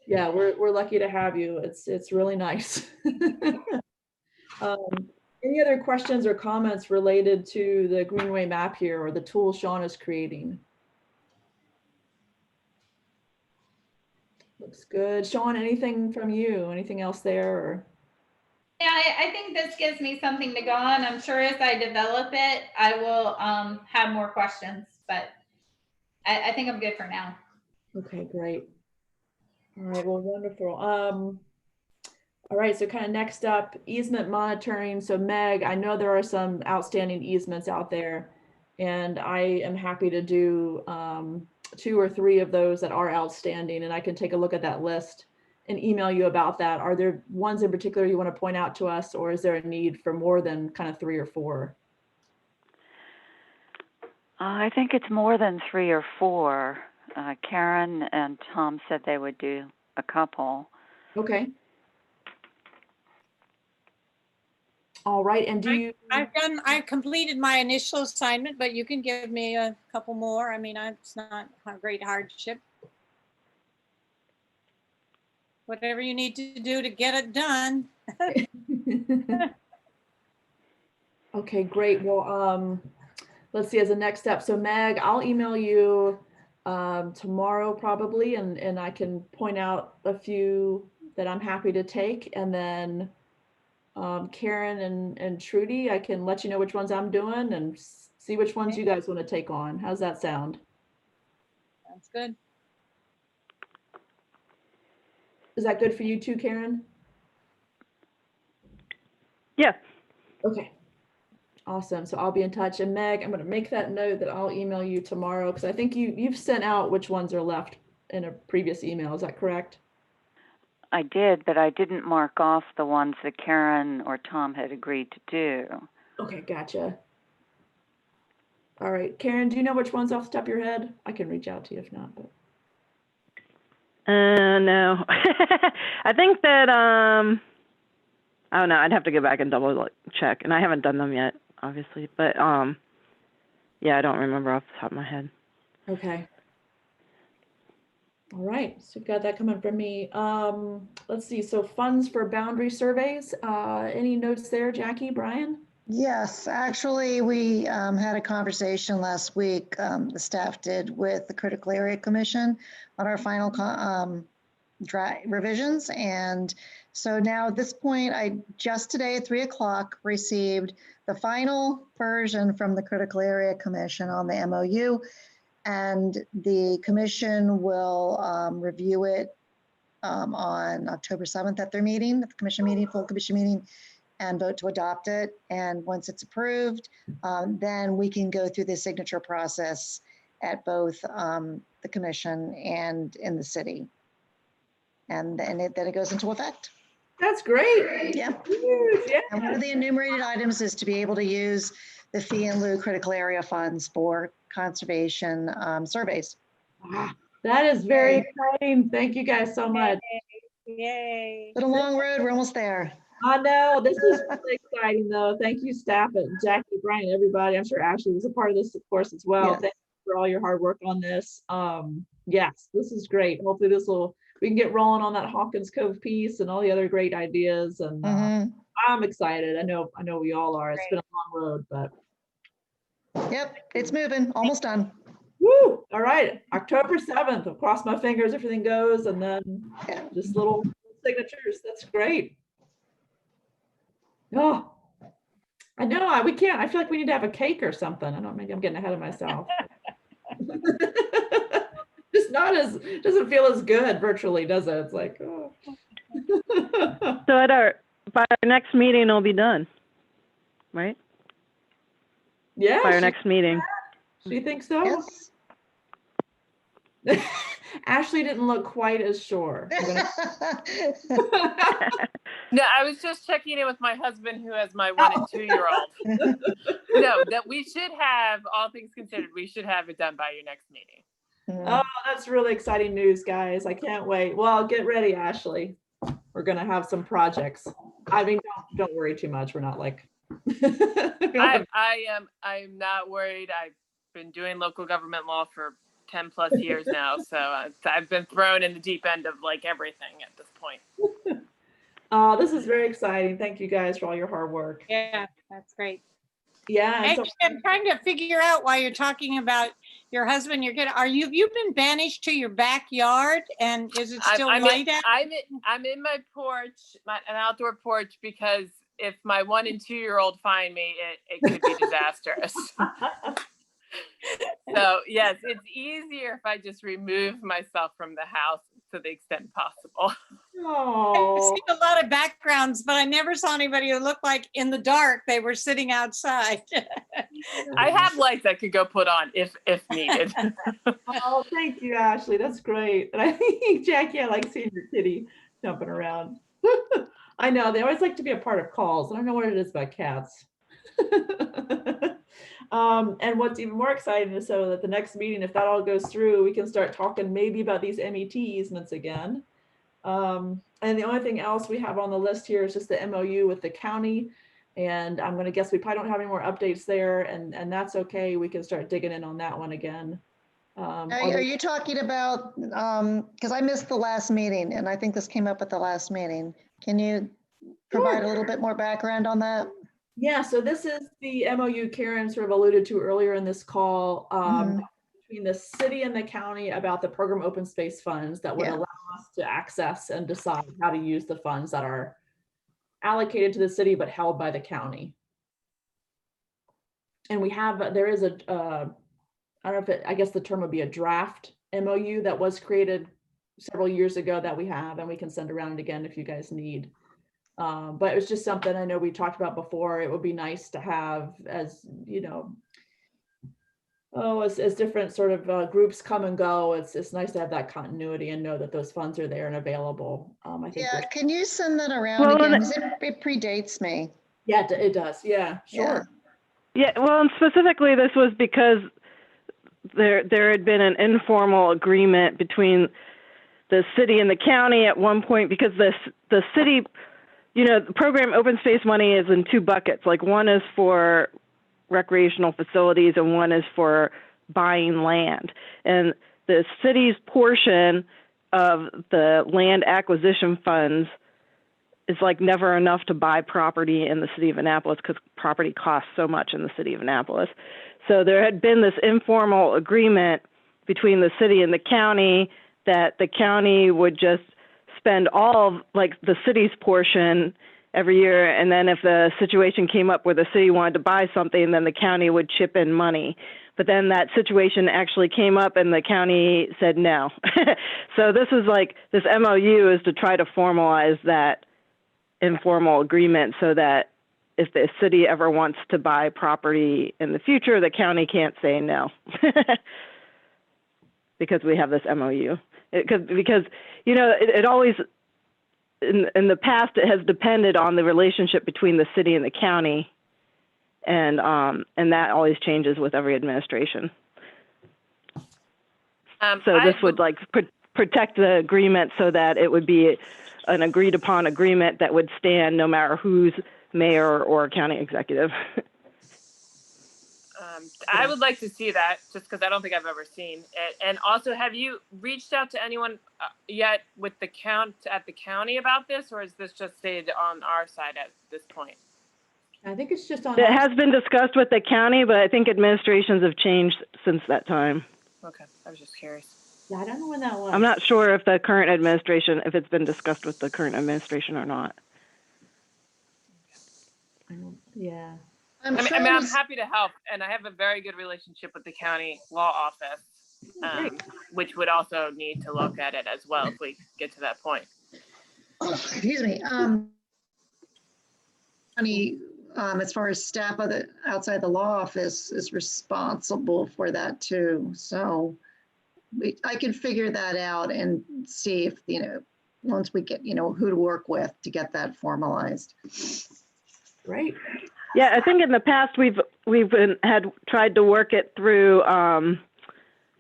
Yeah, we're lucky to have you. It's really nice. Any other questions or comments related to the Greenway map here or the tool Sean is creating? Looks good. Sean, anything from you? Anything else there? Or? Yeah, I think this gives me something to go on. I'm sure as I develop it, I will have more questions, but I think I'm good for now. Okay, great. All right, well, wonderful. All right, so kind of next up, easement monitoring. So Meg, I know there are some outstanding easements out there, and I am happy to do 2 or 3 of those that are outstanding, and I can take a look at that list and email you about that. Are there ones in particular you want to point out to us, or is there a need for more than kind of 3 or 4? I think it's more than 3 or 4. Karen and Tom said they would do a couple. Okay. All right, and I completed my initial assignment, but you can give me a couple more. I mean, it's not a great hardship. Whatever you need to do to get it done. Okay, great. Well, let's see, as a next step. So Meg, I'll email you tomorrow probably, and I can point out a few that I'm happy to take. And then Karen and Trudy, I can let you know which ones I'm doing and see which ones you guys want to take on. How's that sound? That's good. Is that good for you too, Karen? Yeah. Okay. Awesome. So I'll be in touch. And Meg, I'm going to make that note that I'll email you tomorrow, because I think you've sent out which ones are left in a previous email. Is that correct? I did, but I didn't mark off the ones that Karen or Tom had agreed to do. Okay, gotcha. All right, Karen, do you know which ones off the top of your head? I can reach out to you if not, but. No. I think that, I don't know, I'd have to go back and double check, and I haven't done them yet, obviously, but, yeah, I don't remember off the top of my head. Okay. All right, so you've got that coming from me. Let's see, so funds for boundary surveys, any notes there, Jackie, Brian? Yes, actually, we had a conversation last week, the staff did, with the Critical Area Commission on our final revisions. And so now at this point, I just today at 3 o'clock received the final version from the Critical Area Commission on the MOU. And the commission will review it on October 7th at their meeting, at the commission meeting, full commission meeting, and vote to adopt it. And once it's approved, then we can go through the signature process at both the commission and in the city. And then it goes into effect. That's great. Yeah. Yeah. And one of the enumerated items is to be able to use the fee in lieu critical area funds for conservation surveys. Ah, that is very exciting. Thank you guys so much. Yay. Been a long road, we're almost there. I know, this is really exciting though. Thank you, staff at Jackie, Brian, everybody. I'm sure Ashley was a part of this, of course, as well. Yes. Thank you for all your hard work on this. Yes, this is great. Hopefully we can get rolling on that Hawkins Cove piece and all the other great ideas. And I'm excited. I know we all are. It's been a long road, but. Yep, it's moving, almost done. Woo! All right, October 7th. I'll cross my fingers, everything goes, and then just little signatures. That's great. Oh, I know, we can't. I feel like we need to have a cake or something. I don't know, maybe I'm getting ahead of myself. Just doesn't feel as good virtually, does it? It's like, oh. So by our next meeting, it'll be done, right? Yeah. By our next meeting. She thinks so? Yes. Ashley didn't look quite as sure. No, I was just checking in with my husband who has my 1 and 2-year-old. No, that we should have, all things considered, we should have it done by your next meeting. Oh, that's really exciting news, guys. I can't wait. Well, get ready, Ashley. We're gonna have some projects. I mean, don't worry too much. We're not like I'm not worried. I've been doing local government law for 10 plus years now. So I've been thrown in the deep end of like everything at this point. This is very exciting. Thank you guys for all your hard work. Yeah, that's great. Yeah. Actually, I'm trying to figure out why you're talking about your husband. You've been banished to your backyard, and is it still light out? I'm in my porch, an outdoor porch, because if my 1 and 2-year-old find me, it could be disastrous. So yes, it's easier if I just remove myself from the house to the extent possible. Oh. I've seen a lot of backgrounds, but I never saw anybody who looked like in the dark they were sitting outside. I have lights I could go put on if needed. Oh, thank you, Ashley. That's great. And I think, Jackie, I like seeing your kitty jumping around. I know, they always like to be a part of calls. I don't know what it is about cats. And what's even more exciting is so that the next meeting, if that all goes through, we can start talking maybe about these MET easements again. And the only thing else we have on the list here is just the MOU with the county. And I'm going to guess we probably don't have any more updates there, and that's okay. We can start digging in on that one again. Are you talking about, because I missed the last meeting, and I think this came up at the last meeting. Can you provide a little bit more background on that? Yeah, so this is the MOU Karen sort of alluded to earlier in this call between the city and the county about the program open space funds that would allow us to access and decide how to use the funds that are allocated to the city but held by the county. And we have, there is a, I don't know if I guess the term would be a draft MOU that was created several years ago that we have, and we can send around again if you guys need. But it was just something I know we talked about before. It would be nice to have, as you know, as different sort of groups come and go. It's nice to have that continuity and know that those funds are there and available. I think. Yeah, can you send that around again? Because it predates me. Yeah, it does. Yeah, sure. Yeah, well, and specifically this was because there had been an informal agreement between the city and the county at one point, because the city, the program open space money is in two buckets. Like, one is for recreational facilities and one is for buying land. And the city's portion of the land acquisition funds is like never enough to buy property in the city of Annapolis, because property costs so much in the city of Annapolis. So there had been this informal agreement between the city and the county that the county would just spend all of like the city's portion every year, and then if the situation came up where the city wanted to buy something, then the county would chip in money. But then that situation actually came up and the county said no. So this is like, this MOU is to try to formalize that informal agreement so that if the city ever wants to buy property in the future, the county can't say no. Because we have this MOU. Because it always, in the past, it has depended on the relationship between the city and the county, and that always changes with every administration. So this would like protect the agreement so that it would be an agreed upon agreement that would stand no matter who's mayor or county executive. I would like to see that, just because I don't think I've ever seen it. And also, have you reached out to anyone yet with the at the county about this, or is this just stayed on our side at this point? I think it's just on. It has been discussed with the county, but I think administrations have changed since that time. Okay, I was just curious. Yeah, I don't know when that was. I'm not sure if the current administration, if it's been discussed with the current administration or not. Yeah. I'm happy to help, and I have a very good relationship with the county law office, which would also need to look at it as well if we get to that point. Excuse me. As far as staff outside the law office is responsible for that too. So I can figure that out and see if, once we get, who to work with to get that formalized. Great. Yeah, I think in the past we've had tried to work it through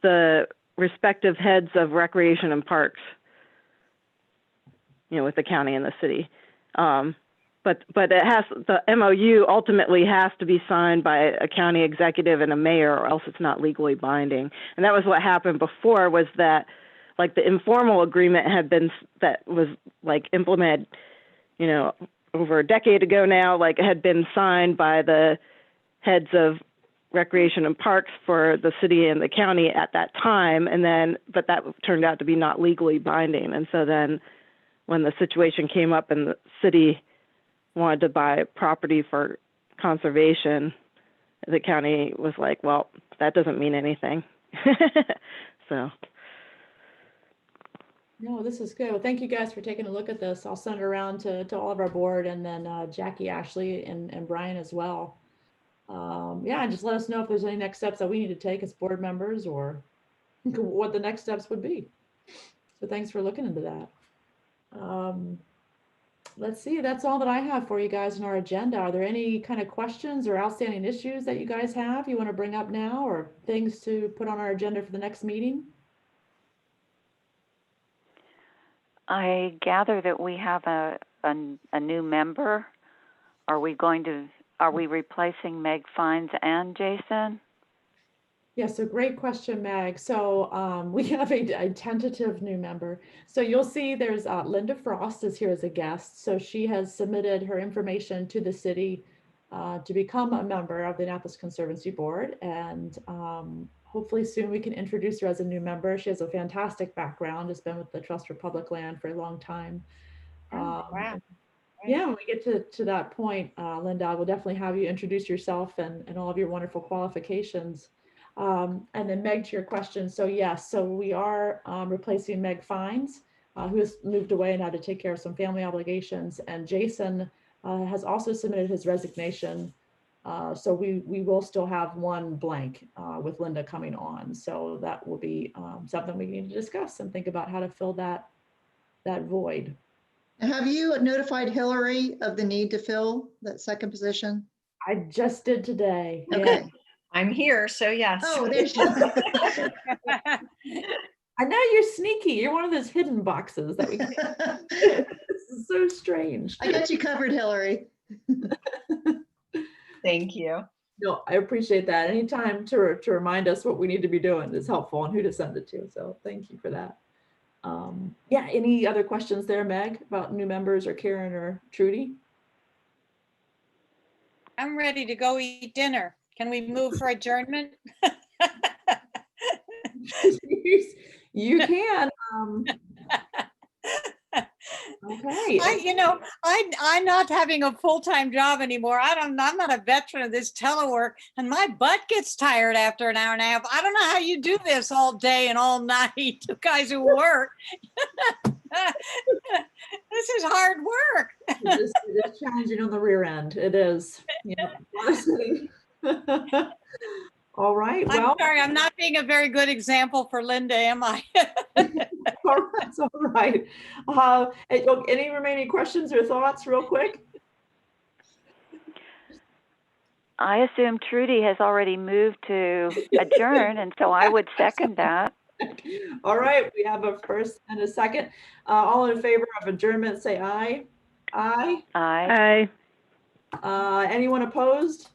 the respective heads of recreation and parks, with the county and the city. But the MOU ultimately has to be signed by a county executive and a mayor, or else it's not legally binding. And that was what happened before, was that like the informal agreement that was like implemented, over a decade ago now, like it had been signed by the heads of recreation and parks for the city and the county at that time. But that turned out to be not legally binding. And so then when the situation came up and the city wanted to buy property for conservation, the county was like, well, that doesn't mean anything. So. No, this is good. Well, thank you guys for taking a look at this. I'll send it around to all of our board, and then Jackie, Ashley, and Brian as well. Yeah, just let us know if there's any next steps that we need to take as board members, or what the next steps would be. So thanks for looking into that. Let's see, that's all that I have for you guys in our agenda. Are there any kind of questions or outstanding issues that you guys have you want to bring up now, or things to put on our agenda for the next meeting? I gather that we have a new member. Are we replacing Meg Fines and Jason? Yeah, so great question, Meg. So we have a tentative new member. So you'll see there's Linda Frost is here as a guest. So she has submitted her information to the city to become a member of the Annapolis Conservancy Board. And hopefully soon we can introduce her as a new member. She has a fantastic background, has been with the Trust for Public Land for a long time. Wow. Yeah, when we get to that point, Linda, I will definitely have you introduce yourself and all of your wonderful qualifications. And then Meg, to your question. So yes, so we are replacing Meg Fines, who has moved away and had to take care of some family obligations. And Jason has also submitted his resignation. So we will still have one blank with Linda coming on. So that will be something we need to discuss and think about how to fill that void. Have you notified Hillary of the need to fill that second position? I just did today. Yeah. Okay. I'm here, so yes. Oh, there she is. I know you're sneaky. You're one of those hidden boxes that we can't. This is so strange. I got you covered, Hillary. Thank you. No, I appreciate that. Anytime to remind us what we need to be doing is helpful and who to send it to. So thank you for that. Yeah, any other questions there, Meg, about new members or Karen or Trudy? I'm ready to go eat dinner. Can we move for adjournment? You can. Okay. I'm not having a full-time job anymore. I'm not a veteran of this telework, and my butt gets tired after an hour and a half. I don't know how you do this all day and all night, you guys who work. This is hard work. It is challenging on the rear end. It is. Yeah. All right. Well, I'm sorry, I'm not being a very good example for Linda, am I? That's all right. Any remaining questions or thoughts real quick? I assume Trudy has already moved to adjourn, and so I would second that. All right, we have a first and a second. All in favor of adjournment, say aye. Aye. Aye. Anyone opposed?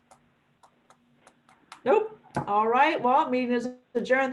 Nope. All right, well, meeting is adjourned.